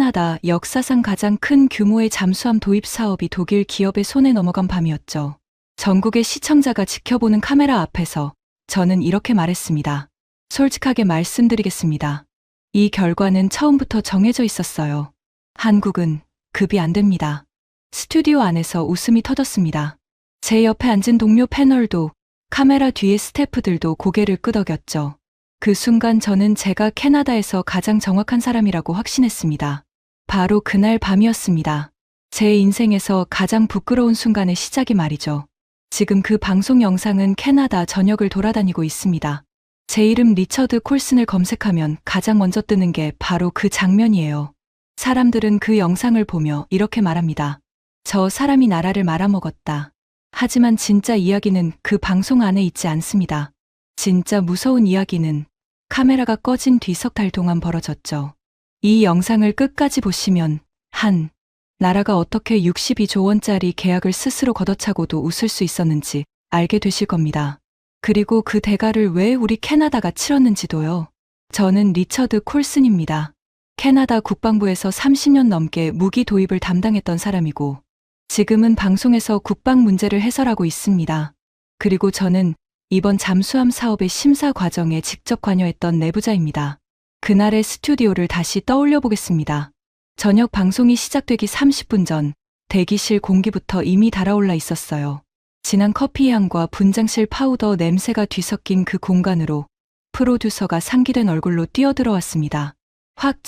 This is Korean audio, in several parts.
캐나다 역사상 가장 큰 규모의 잠수함 도입 사업이 독일 기업의 손에 넘어간 밤이었죠. 전국의 시청자가 지켜보는 카메라 앞에서 저는 이렇게 말했습니다. 솔직하게 말씀드리겠습니다. 이 결과는 처음부터 정해져 있었어요. 한국은 급이 안 됩니다. 스튜디오 안에서 웃음이 터졌습니다. 제 옆에 앉은 동료 패널도 카메라 뒤의 스태프들도 고개를 끄덕였죠. 그 순간 저는 제가 캐나다에서 가장 정확한 사람이라고 확신했습니다. 바로 그날 밤이었습니다. 제 인생에서 가장 부끄러운 순간의 시작이 말이죠. 지금 그 방송 영상은 캐나다 전역을 돌아다니고 있습니다. 제 이름 리처드 콜슨을 검색하면 가장 먼저 뜨는 게 바로 그 장면이에요. 사람들은 그 영상을 보며 이렇게 말합니다. 저 사람이 나라를 말아먹었다. 하지만 진짜 이야기는 그 방송 안에 있지 않습니다. 진짜 무서운 이야기는 카메라가 꺼진 뒤 석 달 동안 벌어졌죠. 이 영상을 끝까지 보시면 한 나라가 어떻게 62조 원짜리 계약을 스스로 걷어차고도 웃을 수 있었는지 알게 되실 겁니다. 그리고 그 대가를 왜 우리 캐나다가 치렀는지도요. 저는 리처드 콜슨입니다. 캐나다 국방부에서 30년 넘게 무기 도입을 담당했던 사람이고 지금은 방송에서 국방 문제를 해설하고 있습니다. 그리고 저는 이번 잠수함 사업의 심사 과정에 직접 관여했던 내부자입니다. 그날의 스튜디오를 다시 떠올려 보겠습니다. 저녁 방송이 시작되기 30분 전 대기실 공기부터 이미 달아올라 있었어요. 진한 커피 향과 분장실 파우더 냄새가 뒤섞인 그 공간으로 프로듀서가 상기된 얼굴로 뛰어들어왔습니다.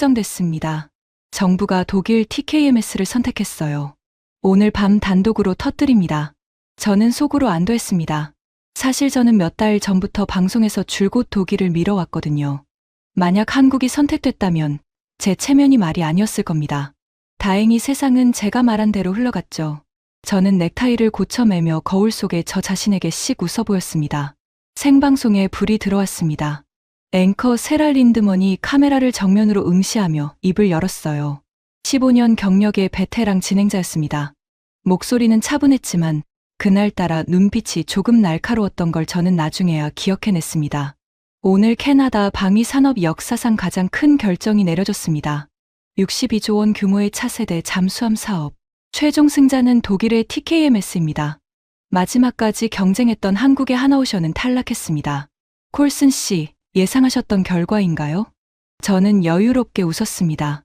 확정됐습니다. 정부가 독일 TKMS를 선택했어요. 오늘 밤 단독으로 터뜨립니다. 저는 속으로 안도했습니다. 사실 저는 몇 달 전부터 방송에서 줄곧 독일을 밀어왔거든요. 만약 한국이 선택됐다면 제 체면이 말이 아니었을 겁니다. 다행히 세상은 제가 말한 대로 흘러갔죠. 저는 넥타이를 고쳐매며 거울 속에 저 자신에게 씩 웃어 보였습니다. 생방송에 불이 들어왔습니다. 앵커 세랄 린드먼이 카메라를 정면으로 응시하며 입을 열었어요. 15년 경력의 베테랑 진행자였습니다. 목소리는 차분했지만 그날따라 눈빛이 조금 날카로웠던 걸 저는 나중에야 기억해냈습니다. 오늘 캐나다 방위 산업 역사상 가장 큰 결정이 내려졌습니다. 62조 원 규모의 차세대 잠수함 사업. 최종 승자는 독일의 TKMS입니다. 마지막까지 경쟁했던 한국의 하나오션은 탈락했습니다. 콜슨 씨, 예상하셨던 결과인가요? 저는 여유롭게 웃었습니다.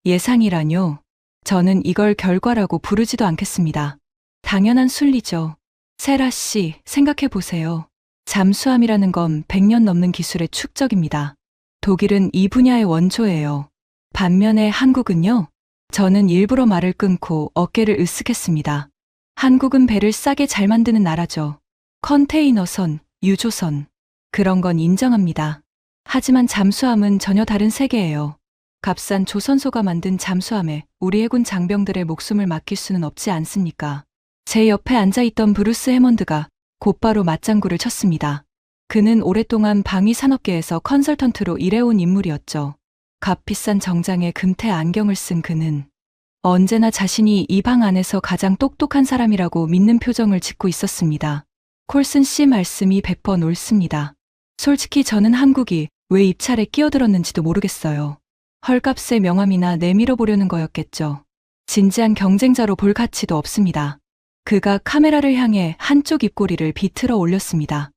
예상이라뇨? 저는 이걸 결과라고 부르지도 않겠습니다. 당연한 순리죠. 세라 씨, 생각해 보세요. 잠수함이라는 건 100년 넘는 기술의 축적입니다. 독일은 이 분야의 원조예요. 반면에 한국은요? 저는 일부러 말을 끊고 어깨를 으쓱했습니다. 한국은 배를 싸게 잘 만드는 나라죠. 컨테이너선, 유조선. 그런 건 인정합니다. 하지만 잠수함은 전혀 다른 세계예요. 값싼 조선소가 만든 잠수함에 우리 해군 장병들의 목숨을 맡길 수는 없지 않습니까? 제 옆에 앉아있던 브루스 해먼드가 곧바로 맞장구를 쳤습니다. 그는 오랫동안 방위산업계에서 컨설턴트로 일해온 인물이었죠. 값비싼 정장에 금태 안경을 쓴 그는 언제나 자신이 이 방 안에서 가장 똑똑한 사람이라고 믿는 표정을 짓고 있었습니다. 콜슨 씨 말씀이 100번 옳습니다. 솔직히 저는 한국이 왜 입찰에 끼어들었는지도 모르겠어요. 헐값의 명함이나 내밀어 보려는 거였겠죠. 진지한 경쟁자로 볼 가치도 없습니다. 그가 카메라를 향해 한쪽 입꼬리를 비틀어 올렸습니다.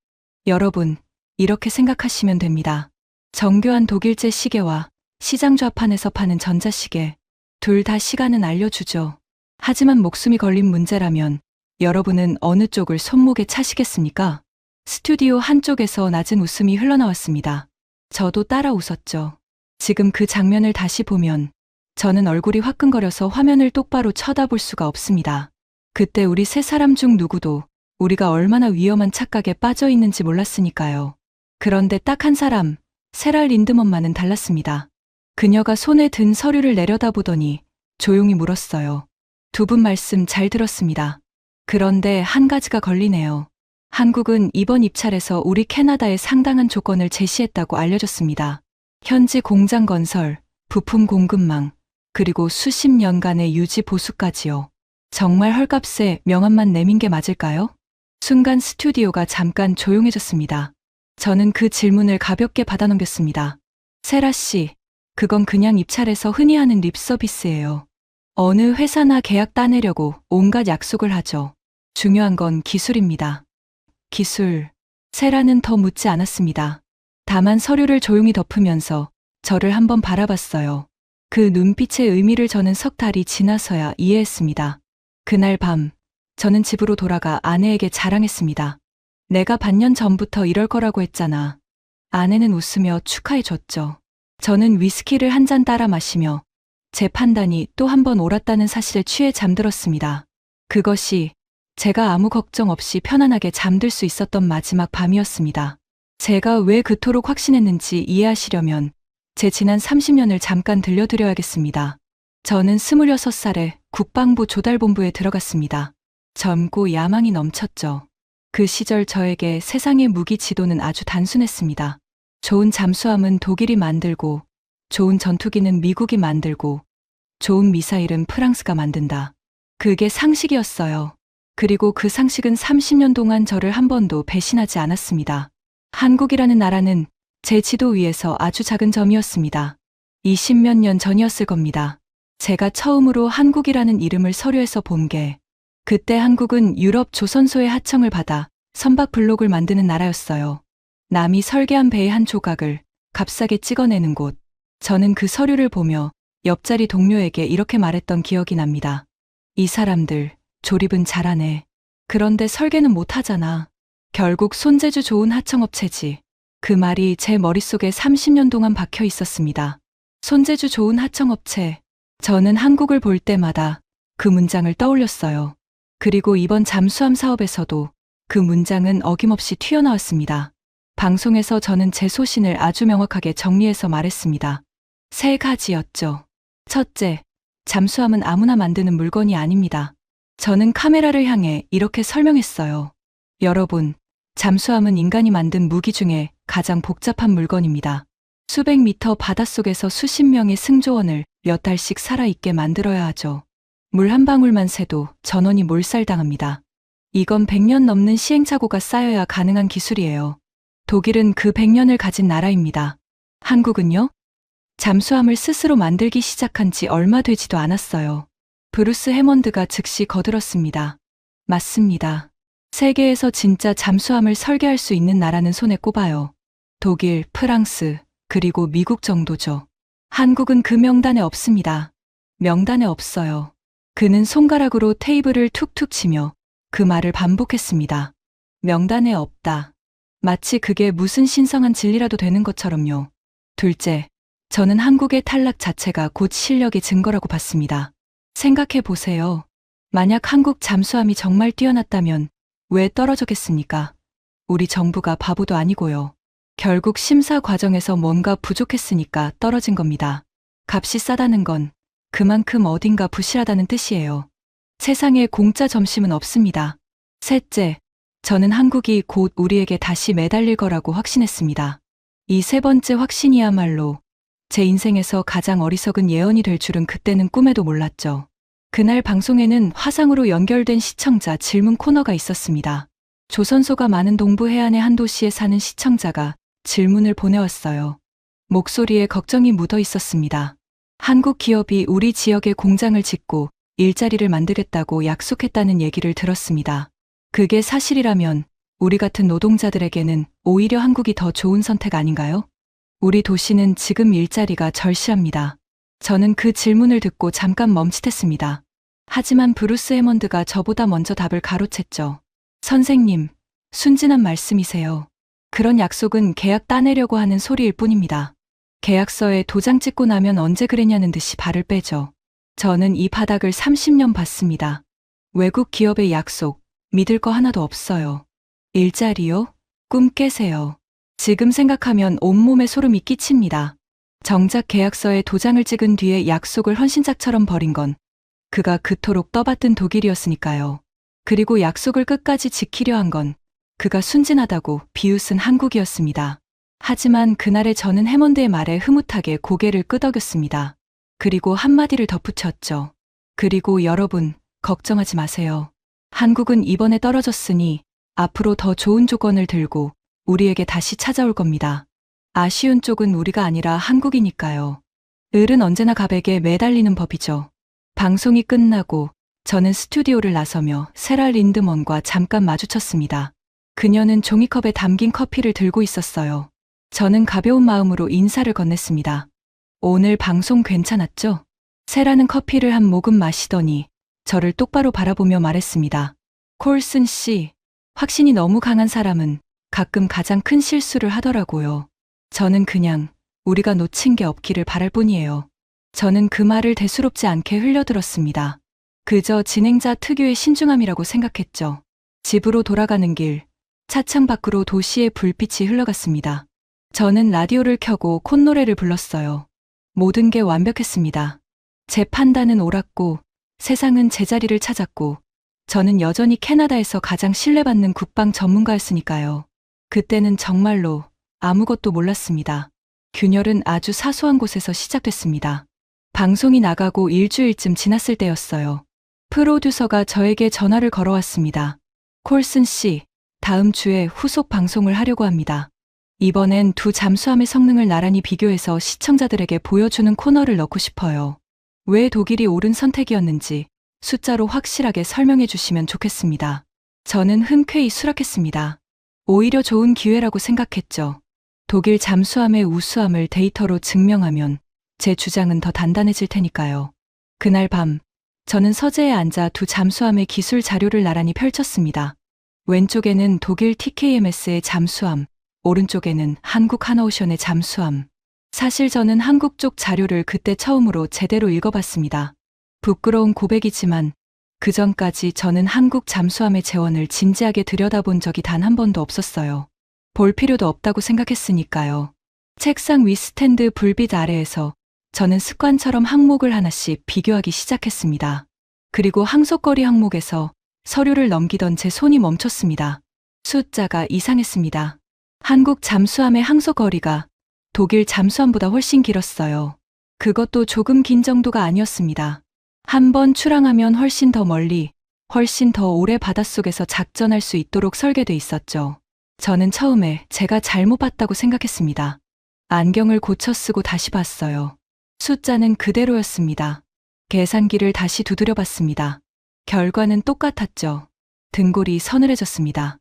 여러분, 이렇게 생각하시면 됩니다. 정교한 독일제 시계와 시장 좌판에서 파는 전자시계, 둘 다 시간은 알려주죠. 하지만 목숨이 걸린 문제라면 여러분은 어느 쪽을 손목에 차시겠습니까? 스튜디오 한쪽에서 낮은 웃음이 흘러나왔습니다. 저도 따라 웃었죠. 지금 그 장면을 다시 보면 저는 얼굴이 화끈거려서 화면을 똑바로 쳐다볼 수가 없습니다. 그때 우리 세 사람 중 누구도 우리가 얼마나 위험한 착각에 빠져 있는지 몰랐으니까요. 그런데 딱 한 사람, 세랄 린드먼만은 달랐습니다. 그녀가 손에 든 서류를 내려다보더니 조용히 물었어요. 두 분 말씀 잘 들었습니다. 그런데 한 가지가 걸리네요. 한국은 이번 입찰에서 우리 캐나다에 상당한 조건을 제시했다고 알려졌습니다. 현지 공장 건설, 부품 공급망, 그리고 수십 년간의 유지 보수까지요. 정말 헐값에 명함만 내민 게 맞을까요? 순간 스튜디오가 잠깐 조용해졌습니다. 저는 그 질문을 가볍게 받아넘겼습니다. 세라 씨, 그건 그냥 입찰에서 흔히 하는 립 서비스예요. 어느 회사나 계약 따내려고 온갖 약속을 하죠. 중요한 건 기술입니다. 기술. 세라는 더 묻지 않았습니다. 다만 서류를 조용히 덮으면서 저를 한번 바라봤어요. 그 눈빛의 의미를 저는 석 달이 지나서야 이해했습니다. 그날 밤, 저는 집으로 돌아가 아내에게 자랑했습니다. 내가 반년 전부터 이럴 거라고 했잖아. 아내는 웃으며 축하해줬죠. 저는 위스키를 한 잔 따라 마시며 제 판단이 또 한 번 옳았다는 사실에 취해 잠들었습니다. 그것이 제가 아무 걱정 없이 편안하게 잠들 수 있었던 마지막 밤이었습니다. 제가 왜 그토록 확신했는지 이해하시려면 제 지난 30년을 잠깐 들려드려야겠습니다. 저는 26살에 국방부 조달본부에 들어갔습니다. 젊고 야망이 넘쳤죠. 그 시절 저에게 세상의 무기 지도는 아주 단순했습니다. 좋은 잠수함은 독일이 만들고, 좋은 전투기는 미국이 만들고, 좋은 미사일은 프랑스가 만든다. 그게 상식이었어요. 그리고 그 상식은 30년 동안 저를 한 번도 배신하지 않았습니다. 한국이라는 나라는 제 지도 위에서 아주 작은 점이었습니다. 20몇 년 전이었을 겁니다. 제가 처음으로 한국이라는 이름을 서류에서 본 게, 그때 한국은 유럽 조선소의 하청을 받아 선박 블록을 만드는 나라였어요. 남이 설계한 배의 한 조각을 값싸게 찍어내는 곳. 저는 그 서류를 보며 옆자리 동료에게 이렇게 말했던 기억이 납니다. 이 사람들, 조립은 잘하네. 그런데 설계는 못하잖아. 결국 손재주 좋은 하청업체지. 그 말이 제 머릿속에 30년 동안 박혀 있었습니다. 손재주 좋은 하청업체. 저는 한국을 볼 때마다 그 문장을 떠올렸어요. 그리고 이번 잠수함 사업에서도 그 문장은 어김없이 튀어나왔습니다. 방송에서 저는 제 소신을 아주 명확하게 정리해서 말했습니다. 3가지였죠. 첫째, 잠수함은 아무나 만드는 물건이 아닙니다. 저는 카메라를 향해 이렇게 설명했어요. 여러분, 잠수함은 인간이 만든 무기 중에 가장 복잡한 물건입니다. 수백 미터 바닷속에서 수십 명의 승조원을 몇 달씩 살아있게 만들어야 하죠. 물 한 방울만 새도 전원이 몰살당합니다. 이건 100년 넘는 시행착오가 쌓여야 가능한 기술이에요. 독일은 그 100년을 가진 나라입니다. 한국은요? 잠수함을 스스로 만들기 시작한 지 얼마 되지도 않았어요. 브루스 해먼드가 즉시 거들었습니다. 맞습니다. 세계에서 진짜 잠수함을 설계할 수 있는 나라는 손에 꼽아요. 독일, 프랑스, 그리고 미국 정도죠. 한국은 그 명단에 없습니다. 명단에 없어요. 그는 손가락으로 테이블을 툭툭 치며 그 말을 반복했습니다. 명단에 없다. 마치 그게 무슨 신성한 진리라도 되는 것처럼요. 둘째, 저는 한국의 탈락 자체가 곧 실력의 증거라고 봤습니다. 생각해 보세요. 만약 한국 잠수함이 정말 뛰어났다면 왜 떨어졌겠습니까? 우리 정부가 바보도 아니고요. 결국 심사 과정에서 뭔가 부족했으니까 떨어진 겁니다. 값이 싸다는 건 그만큼 어딘가 부실하다는 뜻이에요. 세상에 공짜 점심은 없습니다. 셋째, 저는 한국이 곧 우리에게 다시 매달릴 거라고 확신했습니다. 이 3번째 확신이야말로 제 인생에서 가장 어리석은 예언이 될 줄은 그때는 꿈에도 몰랐죠. 그날 방송에는 화상으로 연결된 시청자 질문 코너가 있었습니다. 조선소가 많은 동부 해안의 한 도시에 사는 시청자가 질문을 보내왔어요. 목소리에 걱정이 묻어 있었습니다. 한국 기업이 우리 지역에 공장을 짓고 일자리를 만들겠다고 약속했다는 얘기를 들었습니다. 그게 사실이라면 우리 같은 노동자들에게는 오히려 한국이 더 좋은 선택 아닌가요? 우리 도시는 지금 일자리가 절실합니다. 저는 그 질문을 듣고 잠깐 멈칫했습니다. 하지만 브루스 해먼드가 저보다 먼저 답을 가로챘죠. 선생님, 순진한 말씀이세요. 그런 약속은 계약 따내려고 하는 소리일 뿐입니다. 계약서에 도장 찍고 나면 언제 그랬냐는 듯이 발을 빼죠. 저는 이 바닥을 30년 봤습니다. 외국 기업의 약속, 믿을 거 하나도 없어요. 일자리요? 꿈 깨세요. 지금 생각하면 온몸에 소름이 끼칩니다. 정작 계약서에 도장을 찍은 뒤에 약속을 헌신짝처럼 버린 건 그가 그토록 떠받든 독일이었으니까요. 그리고 약속을 끝까지 지키려 한 건 그가 순진하다고 비웃은 한국이었습니다. 하지만 그날의 저는 해먼드의 말에 흐뭇하게 고개를 끄덕였습니다. 그리고 한마디를 덧붙였죠. 그리고 여러분, 걱정하지 마세요. 한국은 이번에 떨어졌으니 앞으로 더 좋은 조건을 들고 우리에게 다시 찾아올 겁니다. 아쉬운 쪽은 우리가 아니라 한국이니까요. 을은 언제나 갑에게 매달리는 법이죠. 방송이 끝나고 저는 스튜디오를 나서며 세랄 린드먼과 잠깐 마주쳤습니다. 그녀는 종이컵에 담긴 커피를 들고 있었어요. 저는 가벼운 마음으로 인사를 건넸습니다. 오늘 방송 괜찮았죠? 세라는 커피를 한 모금 마시더니 저를 똑바로 바라보며 말했습니다. 콜슨 씨, 확신이 너무 강한 사람은 가끔 가장 큰 실수를 하더라고요. 저는 그냥 우리가 놓친 게 없기를 바랄 뿐이에요. 저는 그 말을 대수롭지 않게 흘려들었습니다. 그저 진행자 특유의 신중함이라고 생각했죠. 집으로 돌아가는 길, 차창 밖으로 도시의 불빛이 흘러갔습니다. 저는 라디오를 켜고 콧노래를 불렀어요. 모든 게 완벽했습니다. 제 판단은 옳았고, 세상은 제자리를 찾았고, 저는 여전히 캐나다에서 가장 신뢰받는 국방 전문가였으니까요. 그때는 정말로 아무것도 몰랐습니다. 균열은 아주 사소한 곳에서 시작됐습니다. 방송이 나가고 일주일쯤 지났을 때였어요. 프로듀서가 저에게 전화를 걸어왔습니다. 콜슨 씨, 다음 주에 후속 방송을 하려고 합니다. 이번엔 두 잠수함의 성능을 나란히 비교해서 시청자들에게 보여주는 코너를 넣고 싶어요. 왜 독일이 옳은 선택이었는지 숫자로 확실하게 설명해 주시면 좋겠습니다. 저는 흔쾌히 수락했습니다. 오히려 좋은 기회라고 생각했죠. 독일 잠수함의 우수함을 데이터로 증명하면 제 주장은 더 단단해질 테니까요. 그날 밤, 저는 서재에 앉아 두 잠수함의 기술 자료를 나란히 펼쳤습니다. 왼쪽에는 독일 TKMS의 잠수함, 오른쪽에는 한국 하나오션의 잠수함. 사실 저는 한국 쪽 자료를 그때 처음으로 제대로 읽어봤습니다. 부끄러운 고백이지만 그 전까지 저는 한국 잠수함의 재원을 진지하게 들여다본 적이 단 한 번도 없었어요. 볼 필요도 없다고 생각했으니까요. 책상 위 스탠드 불빛 아래에서 저는 습관처럼 항목을 하나씩 비교하기 시작했습니다. 그리고 항속거리 항목에서 서류를 넘기던 제 손이 멈췄습니다. 숫자가 이상했습니다. 한국 잠수함의 항속거리가 독일 잠수함보다 훨씬 길었어요. 그것도 조금 긴 정도가 아니었습니다. 한 번 출항하면 훨씬 더 멀리, 훨씬 더 오래 바닷속에서 작전할 수 있도록 설계돼 있었죠. 저는 처음에 제가 잘못 봤다고 생각했습니다. 안경을 고쳐 쓰고 다시 봤어요. 숫자는 그대로였습니다. 계산기를 다시 두드려 봤습니다. 결과는 똑같았죠. 등골이 서늘해졌습니다.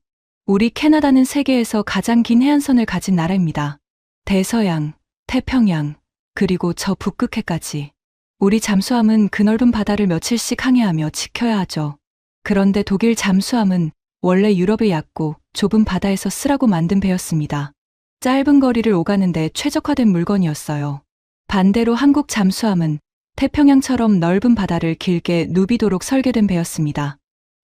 우리 캐나다는 세계에서 가장 긴 해안선을 가진 나라입니다. 대서양, 태평양, 그리고 저 북극해까지. 우리 잠수함은 그 넓은 바다를 며칠씩 항해하며 지켜야 하죠. 그런데 독일 잠수함은 원래 유럽의 얕고 좁은 바다에서 쓰라고 만든 배였습니다. 짧은 거리를 오가는데 최적화된 물건이었어요. 반대로 한국 잠수함은 태평양처럼 넓은 바다를 길게 누비도록 설계된 배였습니다.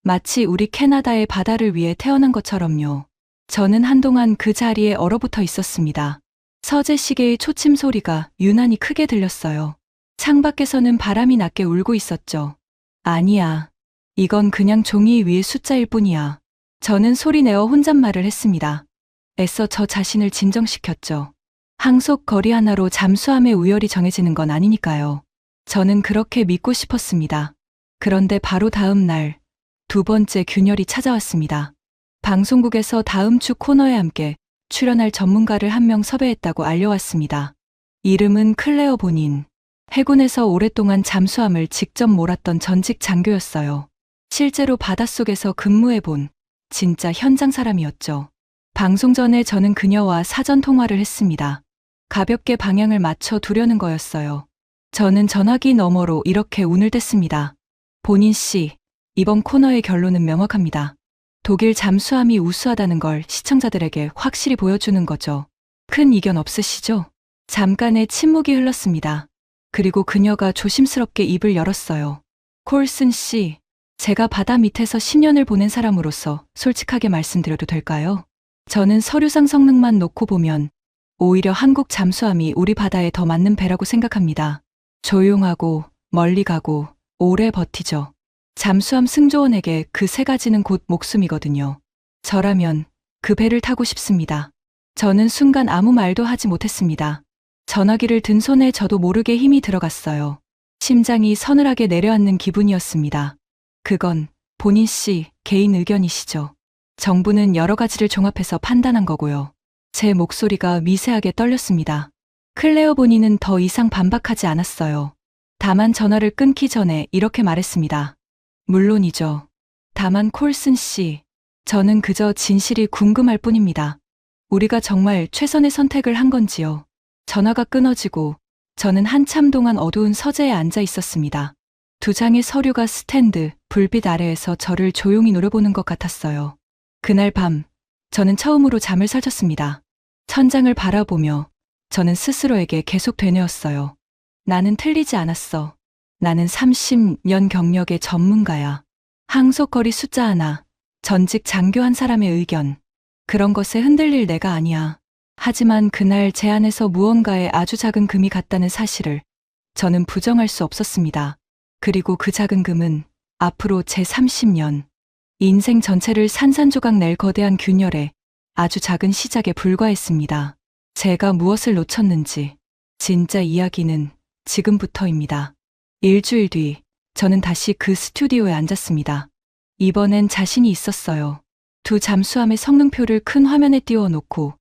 마치 우리 캐나다의 바다를 위해 태어난 것처럼요. 저는 한동안 그 자리에 얼어붙어 있었습니다. 서재 시계의 초침 소리가 유난히 크게 들렸어요. 창밖에서는 바람이 낮게 울고 있었죠. 아니야. 이건 그냥 종이 위의 숫자일 뿐이야. 저는 소리내어 혼잣말을 했습니다. 애써 저 자신을 진정시켰죠. 항속 거리 하나로 잠수함의 우열이 정해지는 건 아니니까요. 저는 그렇게 믿고 싶었습니다. 그런데 바로 다음 날, 두 번째 균열이 찾아왔습니다. 방송국에서 다음 주 코너에 함께 출연할 전문가를 한 명 섭외했다고 알려왔습니다. 이름은 클레어 본인. 해군에서 오랫동안 잠수함을 직접 몰았던 전직 장교였어요. 실제로 바닷속에서 근무해본 진짜 현장 사람이었죠. 방송 전에 저는 그녀와 사전 통화를 했습니다. 가볍게 방향을 맞춰 두려는 거였어요. 저는 전화기 너머로 이렇게 운을 뗐습니다. 본인 씨, 이번 코너의 결론은 명확합니다. 독일 잠수함이 우수하다는 걸 시청자들에게 확실히 보여주는 거죠. 큰 이견 없으시죠? 잠깐의 침묵이 흘렀습니다. 그리고 그녀가 조심스럽게 입을 열었어요. 콜슨 씨, 제가 바다 밑에서 10년을 보낸 사람으로서 솔직하게 말씀드려도 될까요? 저는 서류상 성능만 놓고 보면 오히려 한국 잠수함이 우리 바다에 더 맞는 배라고 생각합니다. 조용하고 멀리 가고 오래 버티죠. 잠수함 승조원에게 그 세 가지는 곧 목숨이거든요. 저라면 그 배를 타고 싶습니다. 저는 순간 아무 말도 하지 못했습니다. 전화기를 든 손에 저도 모르게 힘이 들어갔어요. 심장이 서늘하게 내려앉는 기분이었습니다. 그건 본인 씨 개인 의견이시죠. 정부는 여러 가지를 종합해서 판단한 거고요. 제 목소리가 미세하게 떨렸습니다. 클레어 본인은 더 이상 반박하지 않았어요. 다만 전화를 끊기 전에 이렇게 말했습니다. 물론이죠. 다만 콜슨 씨, 저는 그저 진실이 궁금할 뿐입니다. 우리가 정말 최선의 선택을 한 건지요. 전화가 끊어지고 저는 한참 동안 어두운 서재에 앉아 있었습니다. 두 장의 서류가 스탠드, 불빛 아래에서 저를 조용히 노려보는 것 같았어요. 그날 밤, 저는 처음으로 잠을 설쳤습니다. 천장을 바라보며 저는 스스로에게 계속 되뇌었어요. 나는 틀리지 않았어. 나는 30년 경력의 전문가야. 항속거리 숫자 하나, 전직 장교 한 사람의 의견. 그런 것에 흔들릴 내가 아니야. 하지만 그날 제 안에서 무언가에 아주 작은 금이 갔다는 사실을 저는 부정할 수 없었습니다. 그리고 그 작은 금은 앞으로 제 30년, 인생 전체를 산산조각 낼 거대한 균열에 아주 작은 시작에 불과했습니다. 제가 무엇을 놓쳤는지, 진짜 이야기는 지금부터입니다. 일주일 뒤, 저는 다시 그 스튜디오에 앉았습니다. 이번엔 자신이 있었어요. 두 잠수함의 성능표를 큰 화면에 띄워놓고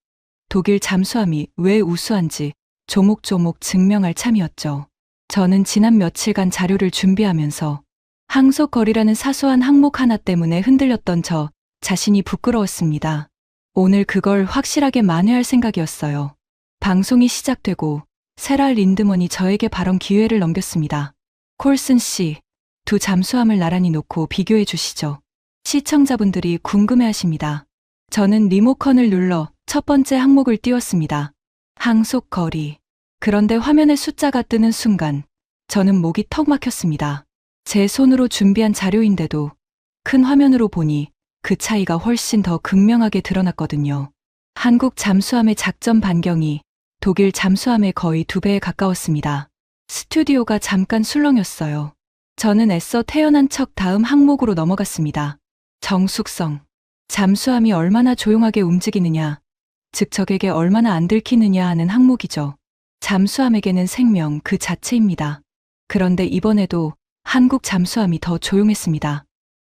독일 잠수함이 왜 우수한지 조목조목 증명할 참이었죠. 저는 지난 며칠간 자료를 준비하면서 항속거리라는 사소한 항목 하나 때문에 흔들렸던 저 자신이 부끄러웠습니다. 오늘 그걸 확실하게 만회할 생각이었어요. 방송이 시작되고 세랄 린드먼이 저에게 발언 기회를 넘겼습니다. 콜슨 씨, 두 잠수함을 나란히 놓고 비교해 주시죠. 시청자분들이 궁금해하십니다. 저는 리모컨을 눌러 첫 번째 항목을 띄웠습니다. 항속거리. 그런데 화면에 숫자가 뜨는 순간 저는 목이 턱 막혔습니다. 제 손으로 준비한 자료인데도 큰 화면으로 보니 그 차이가 훨씬 더 극명하게 드러났거든요. 한국 잠수함의 작전 반경이 독일 잠수함의 거의 2배에 가까웠습니다. 스튜디오가 잠깐 술렁였어요. 저는 애써 태어난 척 다음 항목으로 넘어갔습니다. 정숙성. 잠수함이 얼마나 조용하게 움직이느냐, 즉 적에게 얼마나 안 들키느냐 하는 항목이죠. 잠수함에게는 생명 그 자체입니다. 그런데 이번에도 한국 잠수함이 더 조용했습니다.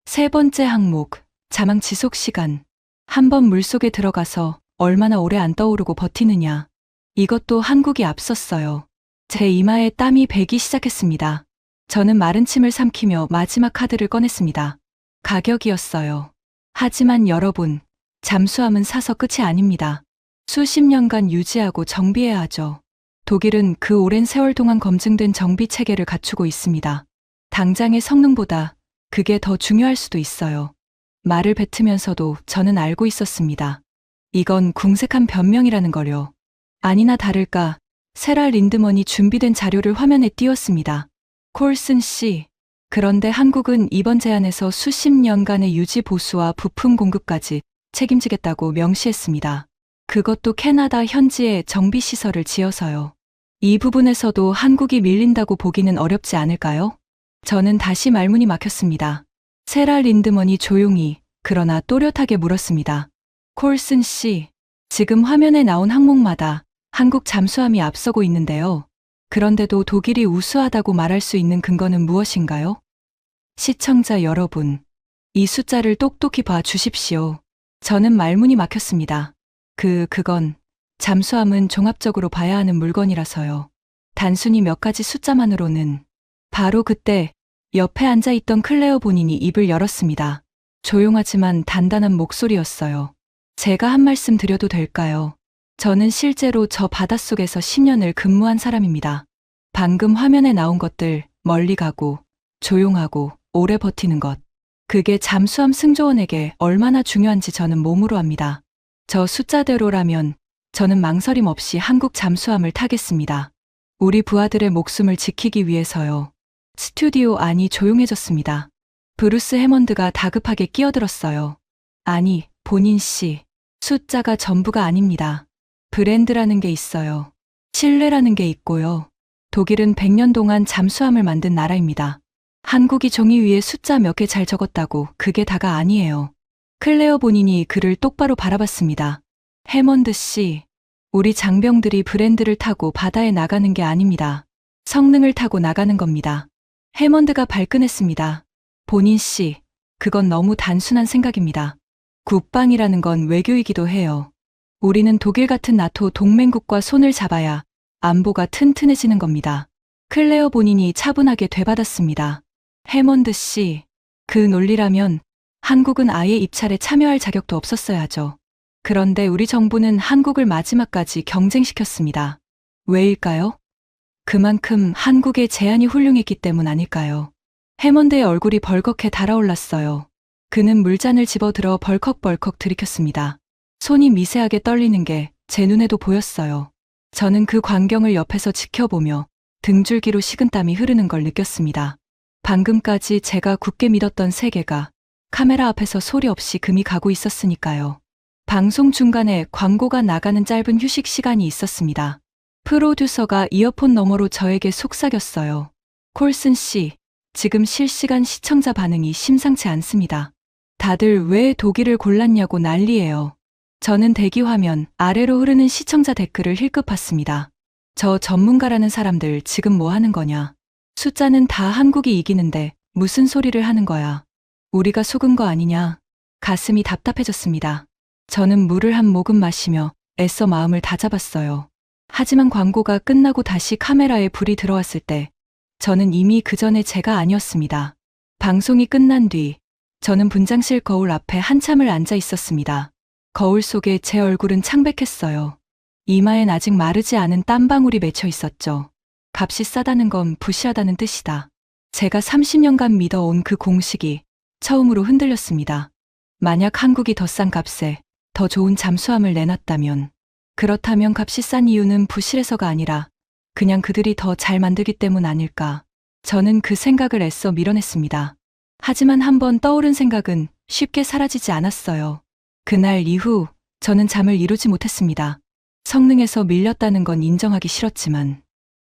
세 번째 항목, 자망 지속 시간. 한 번 물속에 들어가서 얼마나 오래 안 떠오르고 버티느냐. 이것도 한국이 앞섰어요. 제 이마에 땀이 배기 시작했습니다. 저는 마른 침을 삼키며 마지막 카드를 꺼냈습니다. 가격이었어요. 하지만 여러분, 잠수함은 사서 끝이 아닙니다. 수십 년간 유지하고 정비해야 하죠. 독일은 그 오랜 세월 동안 검증된 정비 체계를 갖추고 있습니다. 당장의 성능보다 그게 더 중요할 수도 있어요. 말을 뱉으면서도 저는 알고 있었습니다. 이건 궁색한 변명이라는 걸요. 아니나 다를까 세랄 린드먼이 준비된 자료를 화면에 띄웠습니다. 콜슨 씨, 그런데 한국은 이번 제안에서 수십 년간의 유지 보수와 부품 공급까지 책임지겠다고 명시했습니다. 그것도 캐나다 현지에 정비시설을 지어서요. 이 부분에서도 한국이 밀린다고 보기는 어렵지 않을까요? 저는 다시 말문이 막혔습니다. 세랄 린드먼이 조용히 그러나 또렷하게 물었습니다. 콜슨 씨, 지금 화면에 나온 항목마다 한국 잠수함이 앞서고 있는데요. 그런데도 독일이 우수하다고 말할 수 있는 근거는 무엇인가요? 시청자 여러분, 이 숫자를 똑똑히 봐 주십시오. 저는 말문이 막혔습니다. 그건 잠수함은 종합적으로 봐야 하는 물건이라서요. 단순히 몇 가지 숫자만으로는. 바로 그때 옆에 앉아있던 클레어 본인이 입을 열었습니다. 조용하지만 단단한 목소리였어요. 제가 한 말씀 드려도 될까요? 저는 실제로 저 바닷속에서 10년을 근무한 사람입니다. 방금 화면에 나온 것들, 멀리 가고, 조용하고, 오래 버티는 것. 그게 잠수함 승조원에게 얼마나 중요한지 저는 몸으로 압니다. 저 숫자대로라면 저는 망설임 없이 한국 잠수함을 타겠습니다. 우리 부하들의 목숨을 지키기 위해서요. 스튜디오 안이 조용해졌습니다. 브루스 해먼드가 다급하게 끼어들었어요. 아니, 본인 씨, 숫자가 전부가 아닙니다. 브랜드라는 게 있어요. 신뢰라는 게 있고요. 독일은 100년 동안 잠수함을 만든 나라입니다. 한국이 종이 위에 숫자 몇 개 잘 적었다고 그게 다가 아니에요. 클레어 본인이 그를 똑바로 바라봤습니다. 해먼드 씨, 우리 장병들이 브랜드를 타고 바다에 나가는 게 아닙니다. 성능을 타고 나가는 겁니다. 해먼드가 발끈했습니다. 본인 씨, 그건 너무 단순한 생각입니다. 국방이라는 건 외교이기도 해요. 우리는 독일 같은 나토 동맹국과 손을 잡아야 안보가 튼튼해지는 겁니다. 클레어 본인이 차분하게 되받았습니다. 해먼드 씨, 그 논리라면 한국은 아예 입찰에 참여할 자격도 없었어야죠. 그런데 우리 정부는 한국을 마지막까지 경쟁시켰습니다. 왜일까요? 그만큼 한국의 제안이 훌륭했기 때문 아닐까요? 해먼드의 얼굴이 벌겋게 달아올랐어요. 그는 물잔을 집어들어 벌컥벌컥 들이켰습니다. 손이 미세하게 떨리는 게 제 눈에도 보였어요. 저는 그 광경을 옆에서 지켜보며 등줄기로 식은땀이 흐르는 걸 느꼈습니다. 방금까지 제가 굳게 믿었던 세계가 카메라 앞에서 소리 없이 금이 가고 있었으니까요. 방송 중간에 광고가 나가는 짧은 휴식 시간이 있었습니다. 프로듀서가 이어폰 너머로 저에게 속삭였어요. 콜슨 씨, 지금 실시간 시청자 반응이 심상치 않습니다. 다들 왜 독일을 골랐냐고 난리예요. 저는 대기 화면 아래로 흐르는 시청자 댓글을 힐끗 봤습니다. 저 전문가라는 사람들 지금 뭐 하는 거냐. 숫자는 다 한국이 이기는데 무슨 소리를 하는 거야. 우리가 속은 거 아니냐. 가슴이 답답해졌습니다. 저는 물을 한 모금 마시며 애써 마음을 다잡았어요. 하지만 광고가 끝나고 다시 카메라에 불이 들어왔을 때 저는 이미 그 전에 제가 아니었습니다. 방송이 끝난 뒤 저는 분장실 거울 앞에 한참을 앉아 있었습니다. 거울 속에 제 얼굴은 창백했어요. 이마엔 아직 마르지 않은 땀방울이 맺혀 있었죠. 값이 싸다는 건 부실하다는 뜻이다. 제가 30년간 믿어온 그 공식이 처음으로 흔들렸습니다. 만약 한국이 더 싼 값에 더 좋은 잠수함을 내놨다면, 그렇다면 값이 싼 이유는 부실해서가 아니라 그냥 그들이 더 잘 만들기 때문 아닐까. 저는 그 생각을 애써 밀어냈습니다. 하지만 한번 떠오른 생각은 쉽게 사라지지 않았어요. 그날 이후 저는 잠을 이루지 못했습니다. 성능에서 밀렸다는 건 인정하기 싫었지만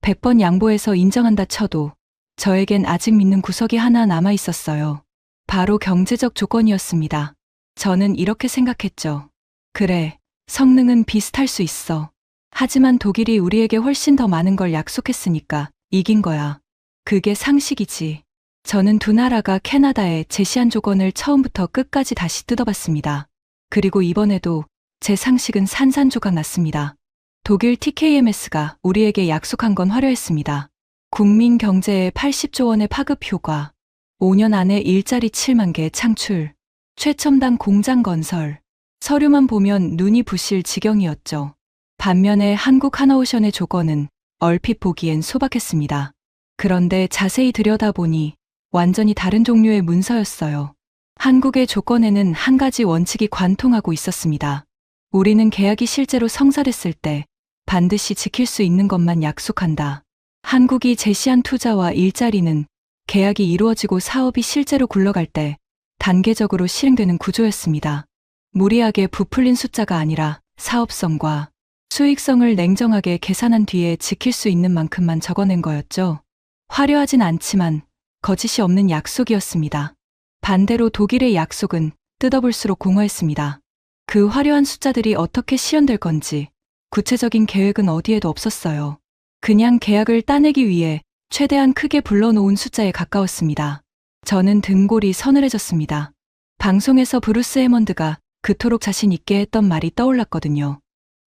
100번 양보해서 인정한다 쳐도 저에겐 아직 믿는 구석이 하나 남아 있었어요. 바로 경제적 조건이었습니다. 저는 이렇게 생각했죠. 그래, 성능은 비슷할 수 있어. 하지만 독일이 우리에게 훨씬 더 많은 걸 약속했으니까 이긴 거야. 그게 상식이지. 저는 두 나라가 캐나다에 제시한 조건을 처음부터 끝까지 다시 뜯어봤습니다. 그리고 이번에도 제 상식은 산산조각 났습니다. 독일 TKMS가 우리에게 약속한 건 화려했습니다. 국민 경제에 80조 원의 파급 효과, 5년 안에 일자리 7만 개 창출, 최첨단 공장 건설, 서류만 보면 눈이 부실 지경이었죠. 반면에 한국 하나오션의 조건은 얼핏 보기엔 소박했습니다. 그런데 자세히 들여다보니 완전히 다른 종류의 문서였어요. 한국의 조건에는 한 가지 원칙이 관통하고 있었습니다. 우리는 계약이 실제로 성사됐을 때 반드시 지킬 수 있는 것만 약속한다. 한국이 제시한 투자와 일자리는 계약이 이루어지고 사업이 실제로 굴러갈 때 단계적으로 실행되는 구조였습니다. 무리하게 부풀린 숫자가 아니라 사업성과 수익성을 냉정하게 계산한 뒤에 지킬 수 있는 만큼만 적어낸 거였죠. 화려하진 않지만 거짓이 없는 약속이었습니다. 반대로 독일의 약속은 뜯어볼수록 공허했습니다. 그 화려한 숫자들이 어떻게 실현될 건지 구체적인 계획은 어디에도 없었어요. 그냥 계약을 따내기 위해 최대한 크게 불러놓은 숫자에 가까웠습니다. 저는 등골이 서늘해졌습니다. 방송에서 브루스 해먼드가 그토록 자신 있게 했던 말이 떠올랐거든요.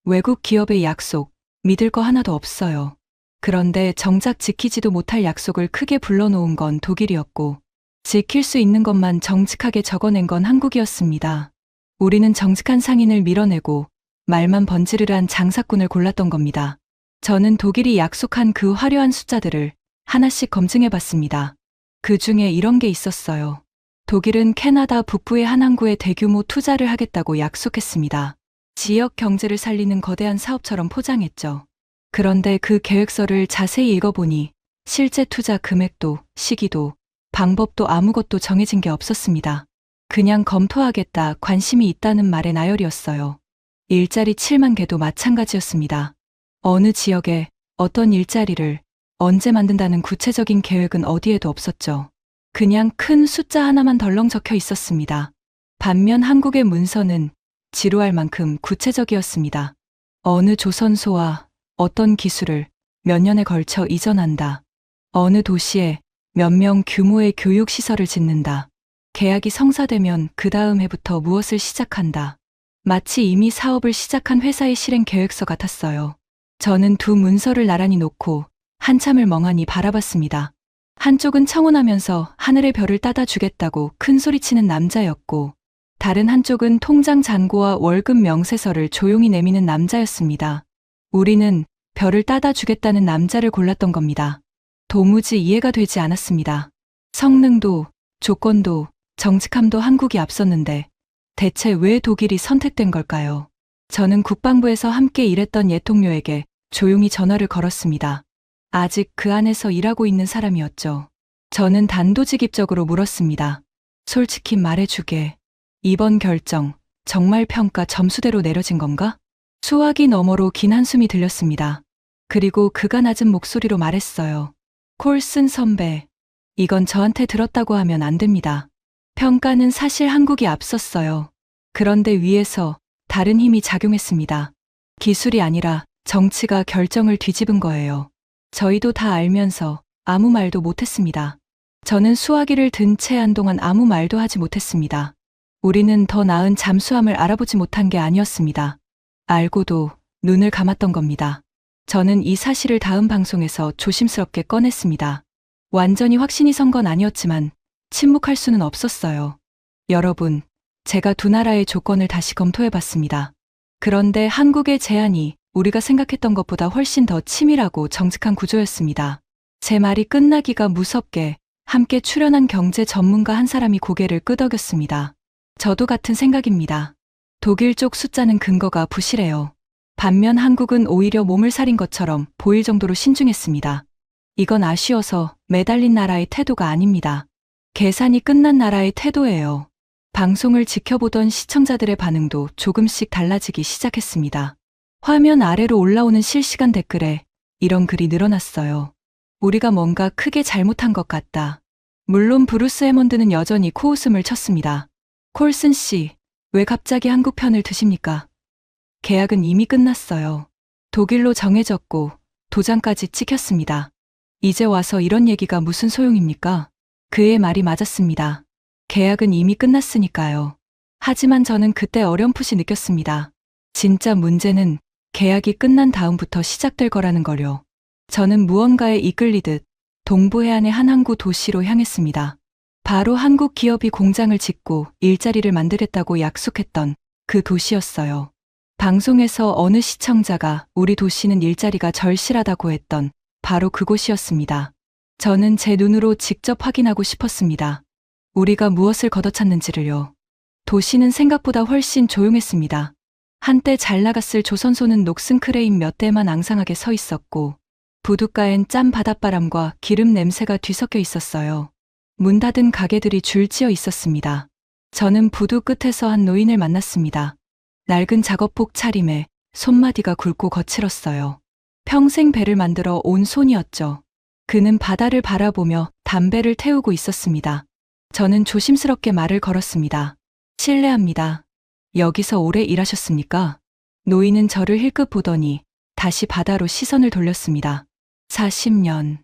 외국 기업의 약속, 믿을 거 하나도 없어요. 그런데 정작 지키지도 못할 약속을 크게 불러놓은 건 독일이었고, 지킬 수 있는 것만 정직하게 적어낸 건 한국이었습니다. 우리는 정직한 상인을 밀어내고 말만 번지르르한 장사꾼을 골랐던 겁니다. 저는 독일이 약속한 그 화려한 숫자들을 하나씩 검증해봤습니다. 그 중에 이런 게 있었어요. 독일은 캐나다 북부의 한 항구에 대규모 투자를 하겠다고 약속했습니다. 지역 경제를 살리는 거대한 사업처럼 포장했죠. 그런데 그 계획서를 자세히 읽어보니 실제 투자 금액도 시기도 방법도 아무것도 정해진 게 없었습니다. 그냥 검토하겠다, 관심이 있다는 말의 나열이었어요. 일자리 7만 개도 마찬가지였습니다. 어느 지역에 어떤 일자리를 언제 만든다는 구체적인 계획은 어디에도 없었죠. 그냥 큰 숫자 하나만 덜렁 적혀 있었습니다. 반면 한국의 문서는 지루할 만큼 구체적이었습니다. 어느 조선소와 어떤 기술을 몇 년에 걸쳐 이전한다. 어느 도시에 몇 명 규모의 교육시설을 짓는다. 계약이 성사되면 그 다음 해부터 무엇을 시작한다. 마치 이미 사업을 시작한 회사의 실행 계획서 같았어요. 저는 두 문서를 나란히 놓고 한참을 멍하니 바라봤습니다. 한쪽은 청혼하면서 하늘의 별을 따다 주겠다고 큰 소리치는 남자였고, 다른 한쪽은 통장 잔고와 월급 명세서를 조용히 내미는 남자였습니다. 우리는 별을 따다 주겠다는 남자를 골랐던 겁니다. 도무지 이해가 되지 않았습니다. 성능도, 조건도, 정직함도 한국이 앞섰는데 대체 왜 독일이 선택된 걸까요? 저는 국방부에서 함께 일했던 옛 동료에게 조용히 전화를 걸었습니다. 아직 그 안에서 일하고 있는 사람이었죠. 저는 단도직입적으로 물었습니다. 솔직히 말해주게. 이번 결정, 정말 평가 점수대로 내려진 건가? 수화기 너머로 긴 한숨이 들렸습니다. 그리고 그가 낮은 목소리로 말했어요. 콜슨 선배, 이건 저한테 들었다고 하면 안 됩니다. 평가는 사실 한국이 앞섰어요. 그런데 위에서 다른 힘이 작용했습니다. 기술이 아니라 정치가 결정을 뒤집은 거예요. 저희도 다 알면서 아무 말도 못했습니다. 저는 수화기를 든 채 한동안 아무 말도 하지 못했습니다. 우리는 더 나은 잠수함을 알아보지 못한 게 아니었습니다. 알고도 눈을 감았던 겁니다. 저는 이 사실을 다음 방송에서 조심스럽게 꺼냈습니다. 완전히 확신이 선 건 아니었지만 침묵할 수는 없었어요. 여러분, 제가 두 나라의 조건을 다시 검토해봤습니다. 그런데 한국의 제안이 우리가 생각했던 것보다 훨씬 더 치밀하고 정직한 구조였습니다. 제 말이 끝나기가 무섭게 함께 출연한 경제 전문가 한 사람이 고개를 끄덕였습니다. 저도 같은 생각입니다. 독일 쪽 숫자는 근거가 부실해요. 반면 한국은 오히려 몸을 사린 것처럼 보일 정도로 신중했습니다. 이건 아쉬워서 매달린 나라의 태도가 아닙니다. 계산이 끝난 나라의 태도예요. 방송을 지켜보던 시청자들의 반응도 조금씩 달라지기 시작했습니다. 화면 아래로 올라오는 실시간 댓글에 이런 글이 늘어났어요. 우리가 뭔가 크게 잘못한 것 같다. 물론 브루스 해먼드는 여전히 코웃음을 쳤습니다. 콜슨 씨, 왜 갑자기 한국 편을 드십니까? 계약은 이미 끝났어요. 독일로 정해졌고 도장까지 찍혔습니다. 이제 와서 이런 얘기가 무슨 소용입니까? 그의 말이 맞았습니다. 계약은 이미 끝났으니까요. 하지만 저는 그때 어렴풋이 느꼈습니다. 진짜 문제는 계약이 끝난 다음부터 시작될 거라는 걸요. 저는 무언가에 이끌리듯 동부 해안의 한 항구 도시로 향했습니다. 바로 한국 기업이 공장을 짓고 일자리를 만들겠다고 약속했던 그 도시였어요. 방송에서 어느 시청자가 우리 도시는 일자리가 절실하다고 했던 바로 그곳이었습니다. 저는 제 눈으로 직접 확인하고 싶었습니다. 우리가 무엇을 걷어찼는지를요. 도시는 생각보다 훨씬 조용했습니다. 한때 잘 나갔을 조선소는 녹슨 크레인 몇 대만 앙상하게 서 있었고 부둣가엔 짠 바닷바람과 기름 냄새가 뒤섞여 있었어요. 문 닫은 가게들이 줄지어 있었습니다. 저는 부두 끝에서 한 노인을 만났습니다. 낡은 작업복 차림에 손마디가 굵고 거칠었어요. 평생 배를 만들어 온 손이었죠. 그는 바다를 바라보며 담배를 태우고 있었습니다. 저는 조심스럽게 말을 걸었습니다. 실례합니다. 여기서 오래 일하셨습니까? 노인은 저를 힐끗 보더니 다시 바다로 시선을 돌렸습니다. 40년.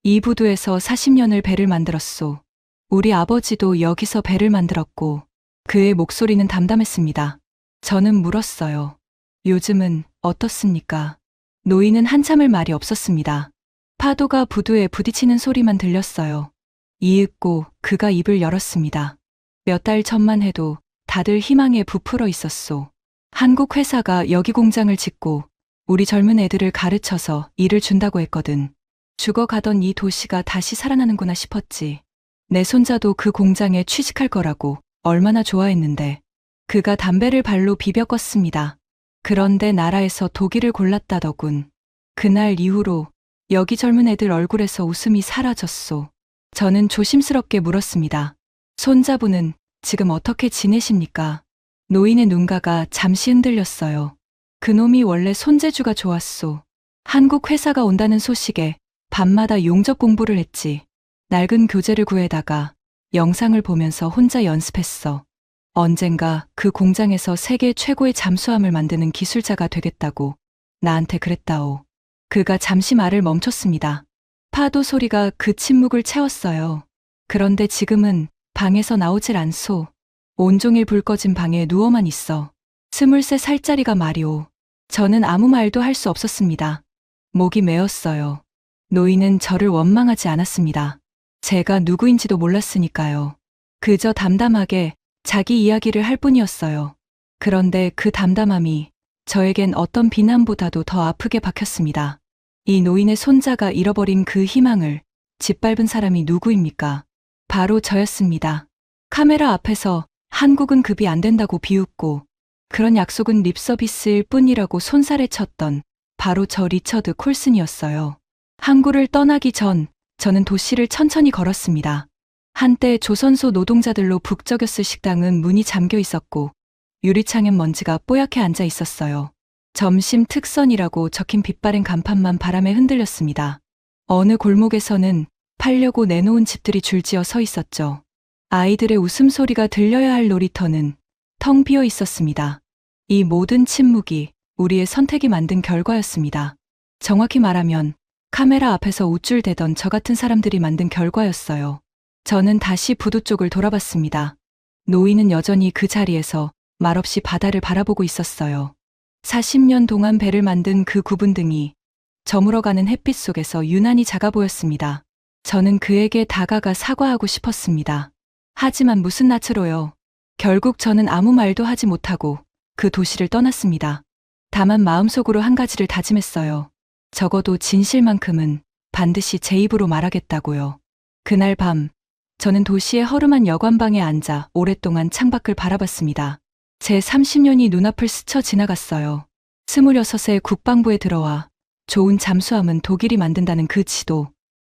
이 부두에서 40년을 배를 만들었소. 우리 아버지도 여기서 배를 만들었고 그의 목소리는 담담했습니다. 저는 물었어요. 요즘은 어떻습니까? 노인은 한참을 말이 없었습니다. 파도가 부두에 부딪히는 소리만 들렸어요. 이윽고 그가 입을 열었습니다. 몇 달 전만 해도 다들 희망에 부풀어 있었소. 한국 회사가 여기 공장을 짓고 우리 젊은 애들을 가르쳐서 일을 준다고 했거든. 죽어가던 이 도시가 다시 살아나는구나 싶었지. 내 손자도 그 공장에 취직할 거라고 얼마나 좋아했는데. 그가 담배를 발로 비벼 껐습니다. 그런데 나라에서 독일을 골랐다더군. 그날 이후로 여기 젊은 애들 얼굴에서 웃음이 사라졌소. 저는 조심스럽게 물었습니다. 손자분은 지금 어떻게 지내십니까? 노인의 눈가가 잠시 흔들렸어요. 그놈이 원래 손재주가 좋았소. 한국 회사가 온다는 소식에 밤마다 용접 공부를 했지. 낡은 교재를 구해다가 영상을 보면서 혼자 연습했어. 언젠가 그 공장에서 세계 최고의 잠수함을 만드는 기술자가 되겠다고 나한테 그랬다오. 그가 잠시 말을 멈췄습니다. 파도 소리가 그 침묵을 채웠어요. 그런데 지금은 방에서 나오질 않소. 온종일 불 꺼진 방에 누워만 있어. 23살짜리가 말이오. 저는 아무 말도 할 수 없었습니다. 목이 메었어요. 노인은 저를 원망하지 않았습니다. 제가 누구인지도 몰랐으니까요. 그저 담담하게 자기 이야기를 할 뿐이었어요. 그런데 그 담담함이 저에겐 어떤 비난보다도 더 아프게 박혔습니다. 이 노인의 손자가 잃어버린 그 희망을 짓밟은 사람이 누구입니까? 바로 저였습니다. 카메라 앞에서 한국은 급이 안 된다고 비웃고 그런 약속은 립서비스일 뿐이라고 손살에 쳤던 바로 저 리처드 콜슨이었어요. 항구를 떠나기 전 저는 도시를 천천히 걸었습니다. 한때 조선소 노동자들로 북적였을 식당은 문이 잠겨 있었고 유리창엔 먼지가 뽀얗게 앉아 있었어요. 점심 특선이라고 적힌 빛바랜 간판만 바람에 흔들렸습니다. 어느 골목에서는 팔려고 내놓은 집들이 줄지어 서 있었죠. 아이들의 웃음소리가 들려야 할 놀이터는 텅 비어 있었습니다. 이 모든 침묵이 우리의 선택이 만든 결과였습니다. 정확히 말하면 카메라 앞에서 우쭐대던 저 같은 사람들이 만든 결과였어요. 저는 다시 부두 쪽을 돌아봤습니다. 노인은 여전히 그 자리에서 말없이 바다를 바라보고 있었어요. 40년 동안 배를 만든 그 구분등이 저물어가는 햇빛 속에서 유난히 작아 보였습니다. 저는 그에게 다가가 사과하고 싶었습니다. 하지만 무슨 낯으로요. 결국 저는 아무 말도 하지 못하고 그 도시를 떠났습니다. 다만 마음속으로 한 가지를 다짐했어요. 적어도 진실만큼은 반드시 제 입으로 말하겠다고요. 그날 밤, 저는 도시의 허름한 여관방에 앉아 오랫동안 창밖을 바라봤습니다. 제 30년이 눈앞을 스쳐 지나갔어요. 26세 국방부에 들어와 좋은 잠수함은 독일이 만든다는 그 지도.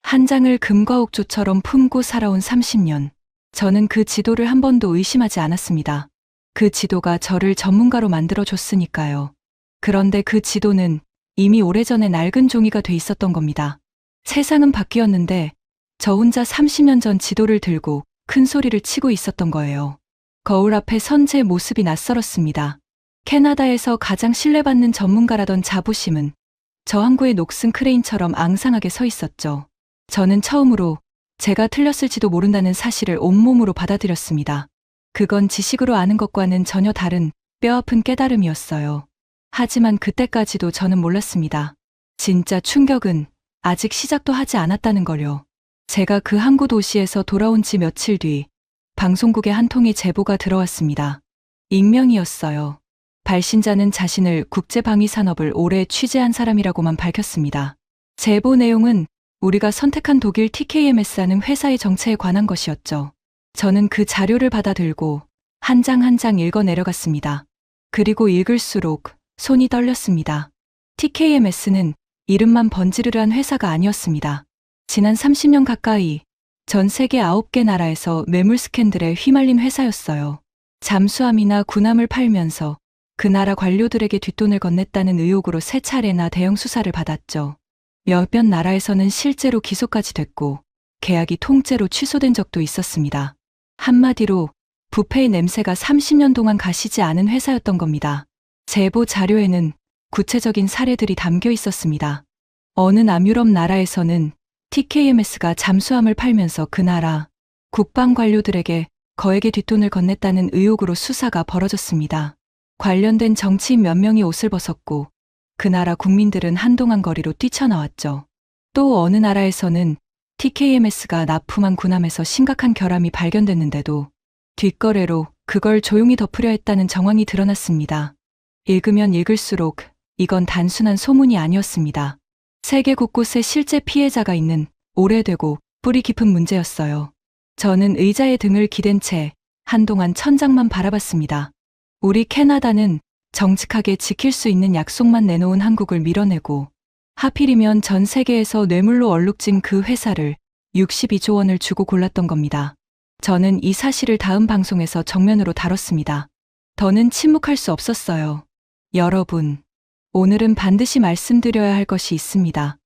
한 장을 금과 옥조처럼 품고 살아온 30년. 저는 그 지도를 한 번도 의심하지 않았습니다. 그 지도가 저를 전문가로 만들어줬으니까요. 그런데 그 지도는 이미 오래전에 낡은 종이가 돼 있었던 겁니다. 세상은 바뀌었는데 저 혼자 30년 전 지도를 들고 큰 소리를 치고 있었던 거예요. 거울 앞에 선 제 모습이 낯설었습니다. 캐나다에서 가장 신뢰받는 전문가라던 자부심은 저 항구의 녹슨 크레인처럼 앙상하게 서 있었죠. 저는 처음으로 제가 틀렸을지도 모른다는 사실을 온몸으로 받아들였습니다. 그건 지식으로 아는 것과는 전혀 다른 뼈아픈 깨달음이었어요. 하지만 그때까지도 저는 몰랐습니다. 진짜 충격은 아직 시작도 하지 않았다는 걸요. 제가 그 항구 도시에서 돌아온 지 며칠 뒤 방송국에 한 통의 제보가 들어왔습니다. 익명이었어요. 발신자는 자신을 국제방위산업을 오래 취재한 사람이라고만 밝혔습니다. 제보 내용은 우리가 선택한 독일 TKMS라는 회사의 정체에 관한 것이었죠. 저는 그 자료를 받아들고 한 장 한 장 읽어 내려갔습니다. 그리고 읽을수록 손이 떨렸습니다. TKMS는 이름만 번지르르한 회사가 아니었습니다. 지난 30년 가까이 전 세계 9개 나라에서 매물 스캔들에 휘말린 회사였어요. 잠수함이나 군함을 팔면서 그 나라 관료들에게 뒷돈을 건넸다는 의혹으로 3차례나 대형 수사를 받았죠. 몇몇 나라에서는 실제로 기소까지 됐고 계약이 통째로 취소된 적도 있었습니다. 한마디로 부패의 냄새가 30년 동안 가시지 않은 회사였던 겁니다. 제보 자료에는 구체적인 사례들이 담겨 있었습니다. 어느 남유럽 나라에서는 TKMS가 잠수함을 팔면서 그 나라 국방 관료들에게 거액의 뒷돈을 건넸다는 의혹으로 수사가 벌어졌습니다. 관련된 정치인 몇 명이 옷을 벗었고 그 나라 국민들은 한동안 거리로 뛰쳐나왔죠. 또 어느 나라에서는 TKMS가 납품한 군함에서 심각한 결함이 발견됐는데도 뒷거래로 그걸 조용히 덮으려 했다는 정황이 드러났습니다. 읽으면 읽을수록 이건 단순한 소문이 아니었습니다. 세계 곳곳에 실제 피해자가 있는 오래되고 뿌리 깊은 문제였어요. 저는 의자에 등을 기댄 채 한동안 천장만 바라봤습니다. 우리 캐나다는 정직하게 지킬 수 있는 약속만 내놓은 한국을 밀어내고 하필이면 전 세계에서 뇌물로 얼룩진 그 회사를 62조 원을 주고 골랐던 겁니다. 저는 이 사실을 다음 방송에서 정면으로 다뤘습니다. 더는 침묵할 수 없었어요. 여러분, 오늘은 반드시 말씀드려야 할 것이 있습니다.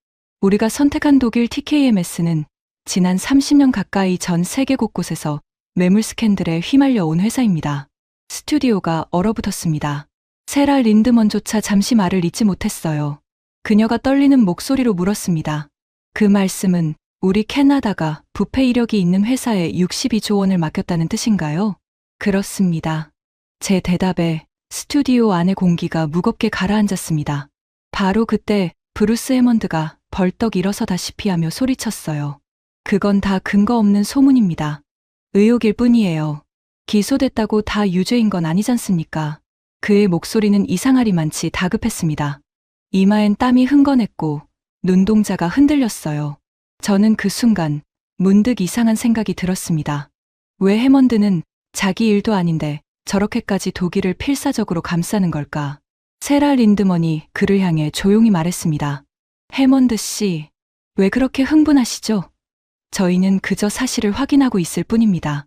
우리가 선택한 독일 TKMS는 지난 30년 가까이 전 세계 곳곳에서 매물 스캔들에 휘말려 온 회사입니다. 스튜디오가 얼어붙었습니다. 세라 린드먼조차 잠시 말을 잇지 못했어요. 그녀가 떨리는 목소리로 물었습니다. 그 말씀은 우리 캐나다가 부패 이력이 있는 회사에 62조 원을 맡겼다는 뜻인가요? 그렇습니다. 제 대답에 스튜디오 안의 공기가 무겁게 가라앉았습니다. 바로 그때 브루스 해먼드가 벌떡 일어서다시피 하며 소리쳤어요. 그건 다 근거 없는 소문입니다. 의혹일 뿐이에요. 기소됐다고 다 유죄인 건 아니잖습니까? 그의 목소리는 이상하리만치 다급했습니다. 이마엔 땀이 흥건했고 눈동자가 흔들렸어요. 저는 그 순간 문득 이상한 생각이 들었습니다. 왜 해먼드는 자기 일도 아닌데 저렇게까지 독일을 필사적으로 감싸는 걸까? 세라 린드먼이 그를 향해 조용히 말했습니다. 해먼드 씨, 왜 그렇게 흥분하시죠? 저희는 그저 사실을 확인하고 있을 뿐입니다.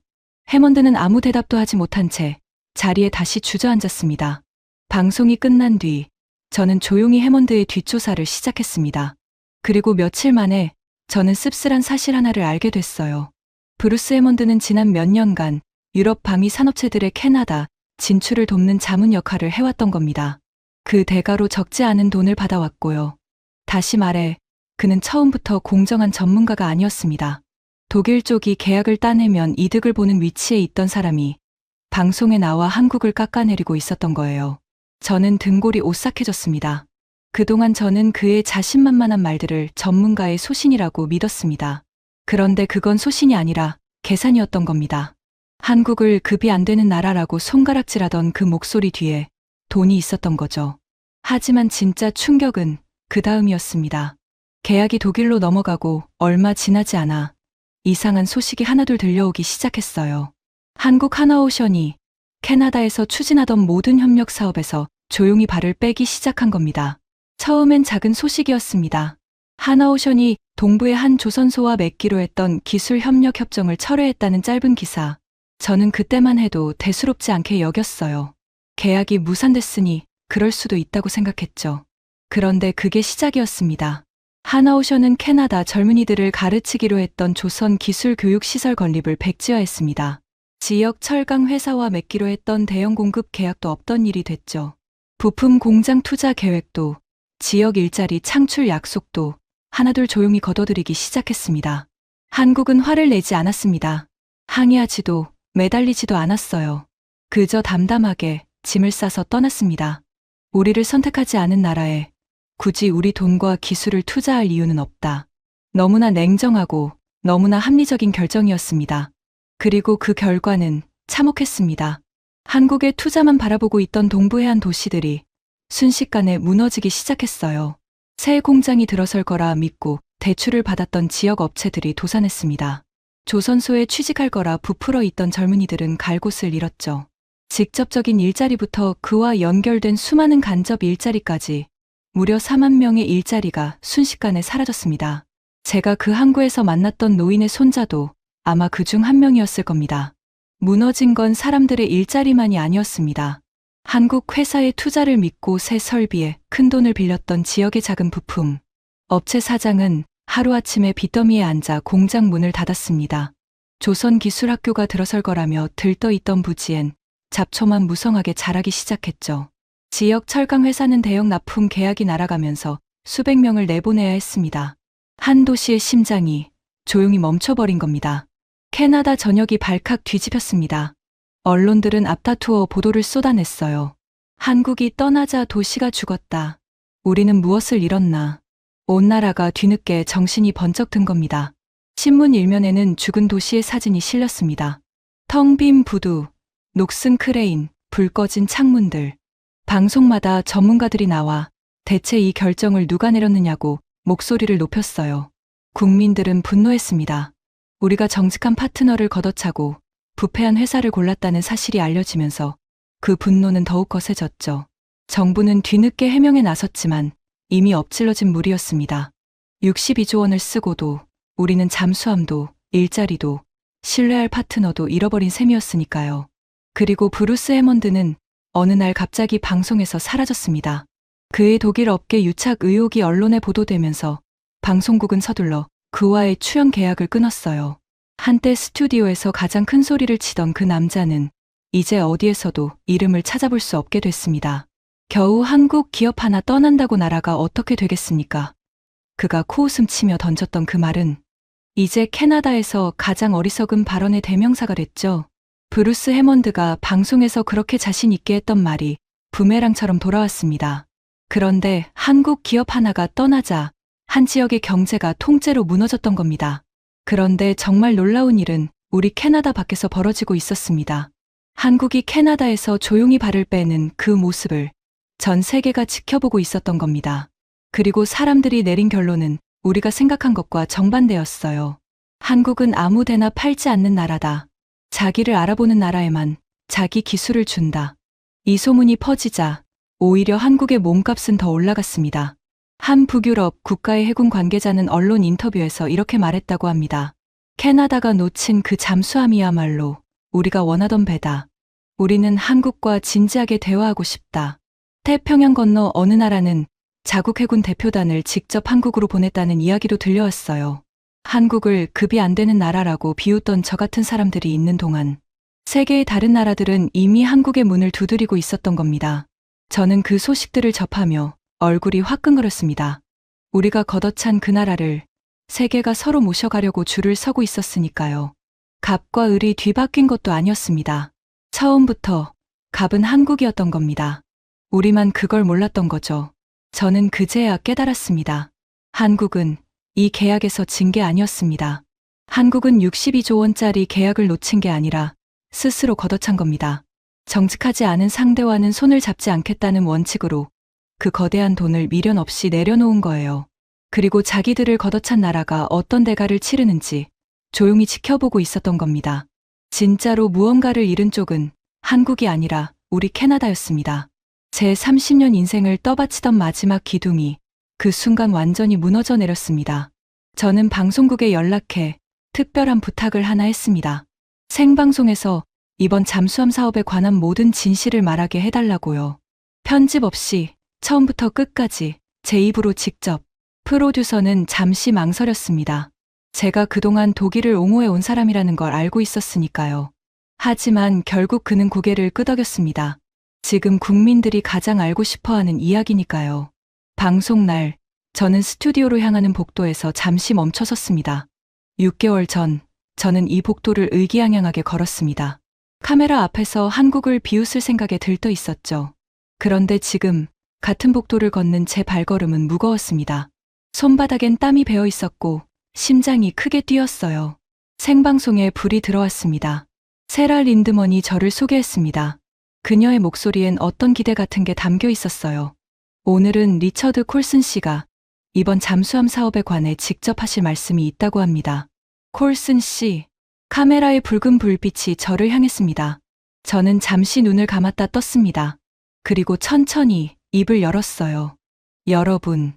해먼드는 아무 대답도 하지 못한 채 자리에 다시 주저앉았습니다. 방송이 끝난 뒤 저는 조용히 해먼드의 뒷조사를 시작했습니다. 그리고 며칠 만에 저는 씁쓸한 사실 하나를 알게 됐어요. 브루스 해먼드는 지난 몇 년간 유럽 방위 산업체들의 캐나다 진출을 돕는 자문 역할을 해왔던 겁니다. 그 대가로 적지 않은 돈을 받아왔고요. 다시 말해 그는 처음부터 공정한 전문가가 아니었습니다. 독일 쪽이 계약을 따내면 이득을 보는 위치에 있던 사람이 방송에 나와 한국을 깎아내리고 있었던 거예요. 저는 등골이 오싹해졌습니다. 그동안 저는 그의 자신만만한 말들을 전문가의 소신이라고 믿었습니다. 그런데 그건 소신이 아니라 계산이었던 겁니다. 한국을 급이 안 되는 나라라고 손가락질하던 그 목소리 뒤에 돈이 있었던 거죠. 하지만 진짜 충격은 그 다음이었습니다. 계약이 독일로 넘어가고 얼마 지나지 않아 이상한 소식이 하나둘 들려오기 시작했어요. 한국 하나오션이 캐나다에서 추진하던 모든 협력 사업에서 조용히 발을 빼기 시작한 겁니다. 처음엔 작은 소식이었습니다. 하나오션이 동부의 한 조선소와 맺기로 했던 기술 협력 협정을 철회했다는 짧은 기사. 저는 그때만 해도 대수롭지 않게 여겼어요. 계약이 무산됐으니 그럴 수도 있다고 생각했죠. 그런데 그게 시작이었습니다. 하나오션은 캐나다 젊은이들을 가르치기로 했던 조선 기술 교육 시설 건립을 백지화했습니다. 지역 철강 회사와 맺기로 했던 대형 공급 계약도 없던 일이 됐죠. 부품 공장 투자 계획도 지역 일자리 창출 약속도 하나둘 조용히 거둬들이기 시작했습니다. 한국은 화를 내지 않았습니다. 항의하지도 매달리지도 않았어요. 그저 담담하게 짐을 싸서 떠났습니다. 우리를 선택하지 않은 나라에 굳이 우리 돈과 기술을 투자할 이유는 없다. 너무나 냉정하고 너무나 합리적인 결정이었습니다. 그리고 그 결과는 참혹했습니다. 한국의 투자만 바라보고 있던 동부 해안 도시들이 순식간에 무너지기 시작했어요. 새 공장이 들어설 거라 믿고 대출을 받았던 지역 업체들이 도산했습니다. 조선소에 취직할 거라 부풀어 있던 젊은이들은 갈 곳을 잃었죠. 직접적인 일자리부터 그와 연결된 수많은 간접 일자리까지 무려 4만 명의 일자리가 순식간에 사라졌습니다. 제가 그 항구에서 만났던 노인의 손자도 아마 그중 한 명이었을 겁니다. 무너진 건 사람들의 일자리만이 아니었습니다. 한국 회사의 투자를 믿고 새 설비에 큰 돈을 빌렸던 지역의 작은 부품. 업체 사장은 하루아침에 빚더미에 앉아 공장 문을 닫았습니다. 조선기술학교가 들어설 거라며 들떠있던 부지엔 잡초만 무성하게 자라기 시작했죠. 지역 철강회사는 대형 납품 계약이 날아가면서 수백 명을 내보내야 했습니다. 한 도시의 심장이 조용히 멈춰버린 겁니다. 캐나다 전역이 발칵 뒤집혔습니다. 언론들은 앞다투어 보도를 쏟아냈어요. 한국이 떠나자 도시가 죽었다. 우리는 무엇을 잃었나. 온 나라가 뒤늦게 정신이 번쩍 든 겁니다. 신문 일면에는 죽은 도시의 사진이 실렸습니다. 텅 빈 부두, 녹슨 크레인, 불 꺼진 창문들. 방송마다 전문가들이 나와 대체 이 결정을 누가 내렸느냐고 목소리를 높였어요. 국민들은 분노했습니다. 우리가 정직한 파트너를 걷어차고 부패한 회사를 골랐다는 사실이 알려지면서 그 분노는 더욱 거세졌죠. 정부는 뒤늦게 해명에 나섰지만 이미 엎질러진 물이었습니다. 62조 원을 쓰고도 우리는 잠수함도 일자리도 신뢰할 파트너도 잃어버린 셈이었으니까요. 그리고 브루스 해먼드는 어느 날 갑자기 방송에서 사라졌습니다. 그의 독일 업계 유착 의혹이 언론에 보도되면서 방송국은 서둘러 그와의 출연 계약을 끊었어요. 한때 스튜디오에서 가장 큰 소리를 치던 그 남자는 이제 어디에서도 이름을 찾아볼 수 없게 됐습니다. 겨우 한국 기업 하나 떠난다고 나라가 어떻게 되겠습니까? 그가 코웃음 치며 던졌던 그 말은 이제 캐나다에서 가장 어리석은 발언의 대명사가 됐죠. 브루스 해먼드가 방송에서 그렇게 자신 있게 했던 말이 부메랑처럼 돌아왔습니다. 그런데 한국 기업 하나가 떠나자 한 지역의 경제가 통째로 무너졌던 겁니다. 그런데 정말 놀라운 일은 우리 캐나다 밖에서 벌어지고 있었습니다. 한국이 캐나다에서 조용히 발을 빼는 그 모습을 전 세계가 지켜보고 있었던 겁니다. 그리고 사람들이 내린 결론은 우리가 생각한 것과 정반대였어요. 한국은 아무 데나 팔지 않는 나라다. 자기를 알아보는 나라에만 자기 기술을 준다. 이 소문이 퍼지자 오히려 한국의 몸값은 더 올라갔습니다. 한 북유럽 국가의 해군 관계자는 언론 인터뷰에서 이렇게 말했다고 합니다. 캐나다가 놓친 그 잠수함이야말로 우리가 원하던 배다. 우리는 한국과 진지하게 대화하고 싶다. 태평양 건너 어느 나라는 자국 해군 대표단을 직접 한국으로 보냈다는 이야기도 들려왔어요. 한국을 급이 안 되는 나라라고 비웃던 저 같은 사람들이 있는 동안 세계의 다른 나라들은 이미 한국의 문을 두드리고 있었던 겁니다. 저는 그 소식들을 접하며 얼굴이 화끈거렸습니다. 우리가 걷어찬 그 나라를 세계가 서로 모셔가려고 줄을 서고 있었으니까요. 갑과 을이 뒤바뀐 것도 아니었습니다. 처음부터 갑은 한국이었던 겁니다. 우리만 그걸 몰랐던 거죠. 저는 그제야 깨달았습니다. 한국은 이 계약에서 진 게 아니었습니다. 한국은 62조 원짜리 계약을 놓친 게 아니라 스스로 걷어찬 겁니다. 정직하지 않은 상대와는 손을 잡지 않겠다는 원칙으로 그 거대한 돈을 미련 없이 내려놓은 거예요. 그리고 자기들을 걷어찬 나라가 어떤 대가를 치르는지 조용히 지켜보고 있었던 겁니다. 진짜로 무언가를 잃은 쪽은 한국이 아니라 우리 캐나다였습니다. 제 30년 인생을 떠받치던 마지막 기둥이 그 순간 완전히 무너져 내렸습니다. 저는 방송국에 연락해 특별한 부탁을 하나 했습니다. 생방송에서 이번 잠수함 사업에 관한 모든 진실을 말하게 해달라고요. 편집 없이 처음부터 끝까지 제 입으로 직접. 프로듀서는 잠시 망설였습니다. 제가 그동안 독일을 옹호해 온 사람이라는 걸 알고 있었으니까요. 하지만 결국 그는 고개를 끄덕였습니다. 지금 국민들이 가장 알고 싶어하는 이야기니까요. 방송 날, 저는 스튜디오로 향하는 복도에서 잠시 멈춰섰습니다. 6개월 전, 저는 이 복도를 의기양양하게 걸었습니다. 카메라 앞에서 한국을 비웃을 생각에 들떠 있었죠. 그런데 지금 같은 복도를 걷는 제 발걸음은 무거웠습니다. 손바닥엔 땀이 배어 있었고 심장이 크게 뛰었어요. 생방송에 불이 들어왔습니다. 세라 린드먼이 저를 소개했습니다. 그녀의 목소리엔 어떤 기대 같은 게 담겨 있었어요. 오늘은 리처드 콜슨 씨가 이번 잠수함 사업에 관해 직접 하실 말씀이 있다고 합니다. 콜슨 씨, 카메라의 붉은 불빛이 저를 향했습니다. 저는 잠시 눈을 감았다 떴습니다. 그리고 천천히 입을 열었어요. 여러분,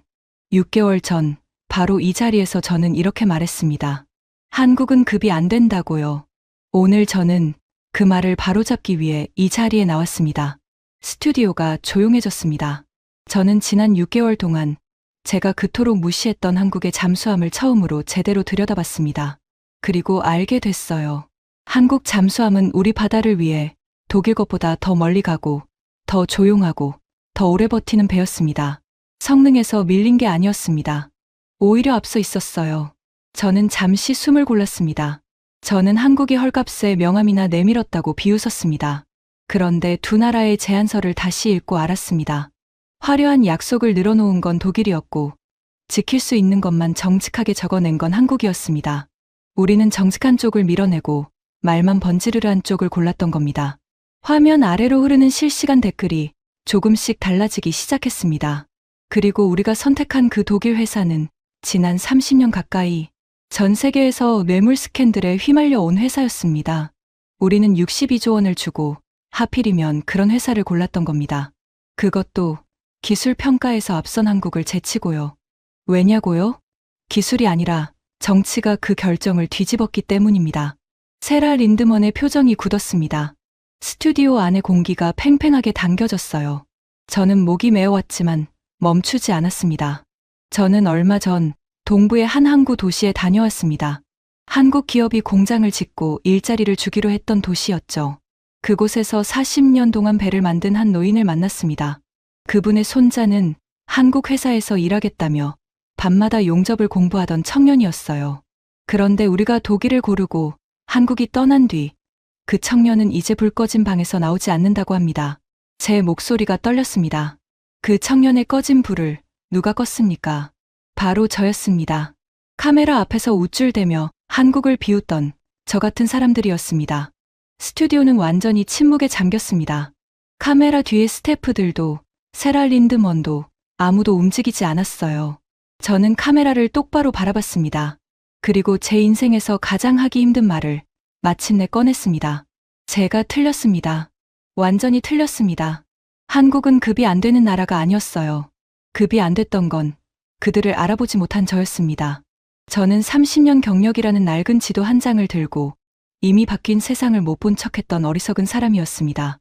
6개월 전 바로 이 자리에서 저는 이렇게 말했습니다. 한국은 급이 안 된다고요. 오늘 저는 그 말을 바로잡기 위해 이 자리에 나왔습니다. 스튜디오가 조용해졌습니다. 저는 지난 6개월 동안 제가 그토록 무시했던 한국의 잠수함을 처음으로 제대로 들여다봤습니다. 그리고 알게 됐어요. 한국 잠수함은 우리 바다를 위해 독일 것보다 더 멀리 가고 더 조용하고 더 오래 버티는 배였습니다. 성능에서 밀린 게 아니었습니다. 오히려 앞서 있었어요. 저는 잠시 숨을 골랐습니다. 저는 한국이 헐값에 명함이나 내밀었다고 비웃었습니다. 그런데 두 나라의 제안서를 다시 읽고 알았습니다. 화려한 약속을 늘어놓은 건 독일이었고 지킬 수 있는 것만 정직하게 적어낸 건 한국이었습니다. 우리는 정직한 쪽을 밀어내고 말만 번지르르한 쪽을 골랐던 겁니다. 화면 아래로 흐르는 실시간 댓글이 조금씩 달라지기 시작했습니다. 그리고 우리가 선택한 그 독일 회사는 지난 30년 가까이 전 세계에서 뇌물 스캔들에 휘말려 온 회사였습니다. 우리는 62조 원을 주고 하필이면 그런 회사를 골랐던 겁니다. 그것도 기술 평가에서 앞선 한국을 제치고요. 왜냐고요? 기술이 아니라 정치가 그 결정을 뒤집었기 때문입니다. 세라 린드먼의 표정이 굳었습니다. 스튜디오 안의 공기가 팽팽하게 당겨졌어요. 저는 목이 메어왔지만 멈추지 않았습니다. 저는 얼마 전 동부의 한 항구 도시에 다녀왔습니다. 한국 기업이 공장을 짓고 일자리를 주기로 했던 도시였죠. 그곳에서 40년 동안 배를 만든 한 노인을 만났습니다. 그분의 손자는 한국 회사에서 일하겠다며 밤마다 용접을 공부하던 청년이었어요. 그런데 우리가 독일을 고르고 한국이 떠난 뒤 그 청년은 이제 불 꺼진 방에서 나오지 않는다고 합니다. 제 목소리가 떨렸습니다. 그 청년의 꺼진 불을 누가 껐습니까? 바로 저였습니다. 카메라 앞에서 우쭐대며 한국을 비웃던 저 같은 사람들이었습니다. 스튜디오는 완전히 침묵에 잠겼습니다. 카메라 뒤의 스태프들도 세라 린드먼도 아무도 움직이지 않았어요. 저는 카메라를 똑바로 바라봤습니다. 그리고 제 인생에서 가장 하기 힘든 말을 마침내 꺼냈습니다. 제가 틀렸습니다. 완전히 틀렸습니다. 한국은 급이 안 되는 나라가 아니었어요. 급이 안 됐던 건 그들을 알아보지 못한 저였습니다. 저는 30년 경력이라는 낡은 지도 한 장을 들고 이미 바뀐 세상을 못 본 척했던 어리석은 사람이었습니다.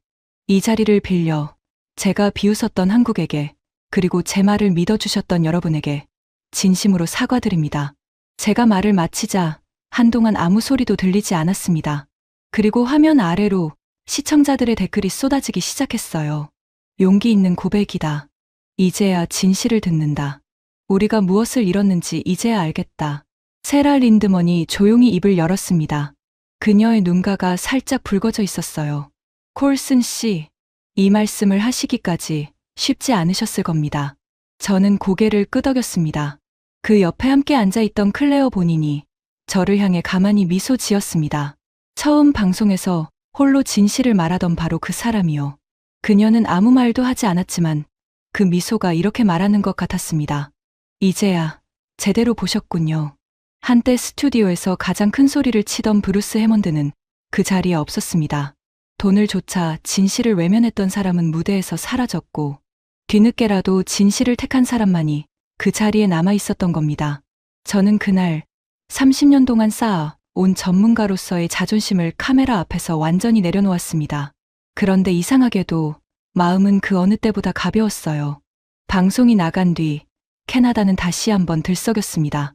이 자리를 빌려 제가 비웃었던 한국에게, 그리고 제 말을 믿어주셨던 여러분에게 진심으로 사과드립니다. 제가 말을 마치자 한동안 아무 소리도 들리지 않았습니다. 그리고 화면 아래로 시청자들의 댓글이 쏟아지기 시작했어요. 용기 있는 고백이다. 이제야 진실을 듣는다. 우리가 무엇을 잃었는지 이제야 알겠다. 세라 린드먼이 조용히 입을 열었습니다. 그녀의 눈가가 살짝 붉어져 있었어요. 콜슨 씨, 이 말씀을 하시기까지 쉽지 않으셨을 겁니다. 저는 고개를 끄덕였습니다. 그 옆에 함께 앉아있던 클레어 본인이 저를 향해 가만히 미소 지었습니다. 처음 방송에서 홀로 진실을 말하던 바로 그 사람이요. 그녀는 아무 말도 하지 않았지만 그 미소가 이렇게 말하는 것 같았습니다. 이제야 제대로 보셨군요. 한때 스튜디오에서 가장 큰 소리를 치던 브루스 해먼드는 그 자리에 없었습니다. 돈을 쫓아 진실을 외면했던 사람은 무대에서 사라졌고, 뒤늦게라도 진실을 택한 사람만이 그 자리에 남아 있었던 겁니다. 저는 그날 30년 동안 쌓아 온 전문가로서의 자존심을 카메라 앞에서 완전히 내려놓았습니다. 그런데 이상하게도 마음은 그 어느 때보다 가벼웠어요. 방송이 나간 뒤 캐나다는 다시 한번 들썩였습니다.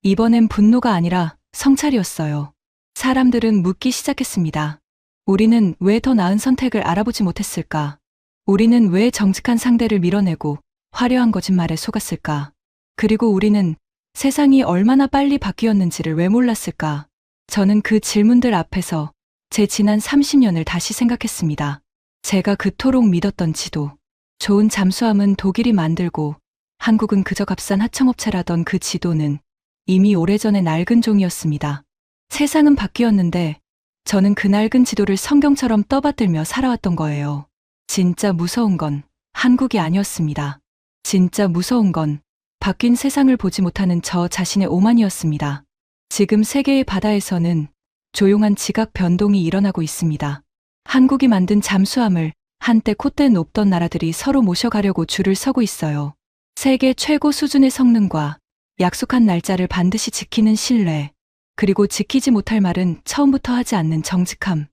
이번엔 분노가 아니라 성찰이었어요. 사람들은 묻기 시작했습니다. 우리는 왜 더 나은 선택을 알아보지 못했을까? 우리는 왜 정직한 상대를 밀어내고 화려한 거짓말에 속았을까? 그리고 우리는 세상이 얼마나 빨리 바뀌었는지를 왜 몰랐을까? 저는 그 질문들 앞에서 제 지난 30년을 다시 생각했습니다. 제가 그토록 믿었던 지도, 좋은 잠수함은 독일이 만들고 한국은 그저 값싼 하청업체라던 그 지도는 이미 오래전에 낡은 종이었습니다. 세상은 바뀌었는데 저는 그 낡은 지도를 성경처럼 떠받들며 살아왔던 거예요. 진짜 무서운 건 한국이 아니었습니다. 진짜 무서운 건 바뀐 세상을 보지 못하는 저 자신의 오만이었습니다. 지금 세계의 바다에서는 조용한 지각 변동이 일어나고 있습니다. 한국이 만든 잠수함을 한때 콧대 높던 나라들이 서로 모셔가려고 줄을 서고 있어요. 세계 최고 수준의 성능과 약속한 날짜를 반드시 지키는 신뢰, 그리고 지키지 못할 말은 처음부터 하지 않는 정직함.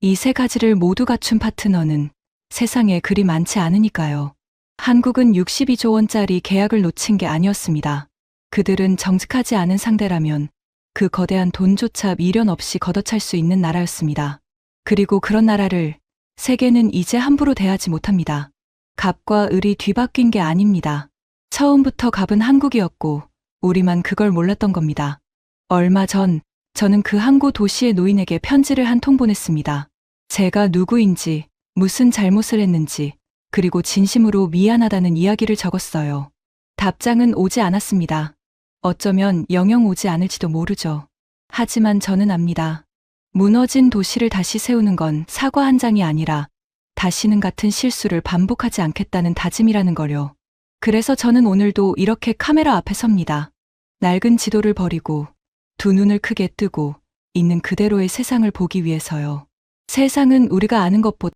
이 세 가지를 모두 갖춘 파트너는 세상에 그리 많지 않으니까요. 한국은 62조 원짜리 계약을 놓친 게 아니었습니다. 그들은 정직하지 않은 상대라면 그 거대한 돈조차 미련 없이 걷어찰 수 있는 나라였습니다. 그리고 그런 나라를 세계는 이제 함부로 대하지 못합니다. 갑과 을이 뒤바뀐 게 아닙니다. 처음부터 갑은 한국이었고 우리만 그걸 몰랐던 겁니다. 얼마 전 저는 그 항구 도시의 노인에게 편지를 한 통 보냈습니다. 제가 누구인지, 무슨 잘못을 했는지, 그리고 진심으로 미안하다는 이야기를 적었어요. 답장은 오지 않았습니다. 어쩌면 영영 오지 않을지도 모르죠. 하지만 저는 압니다. 무너진 도시를 다시 세우는 건 사과 한 장이 아니라 다시는 같은 실수를 반복하지 않겠다는 다짐이라는 걸요. 그래서 저는 오늘도 이렇게 카메라 앞에 섭니다. 낡은 지도를 버리고 두 눈을 크게 뜨고 있는 그대로의 세상을 보기 위해서요. 세상은 우리가 아는 것보다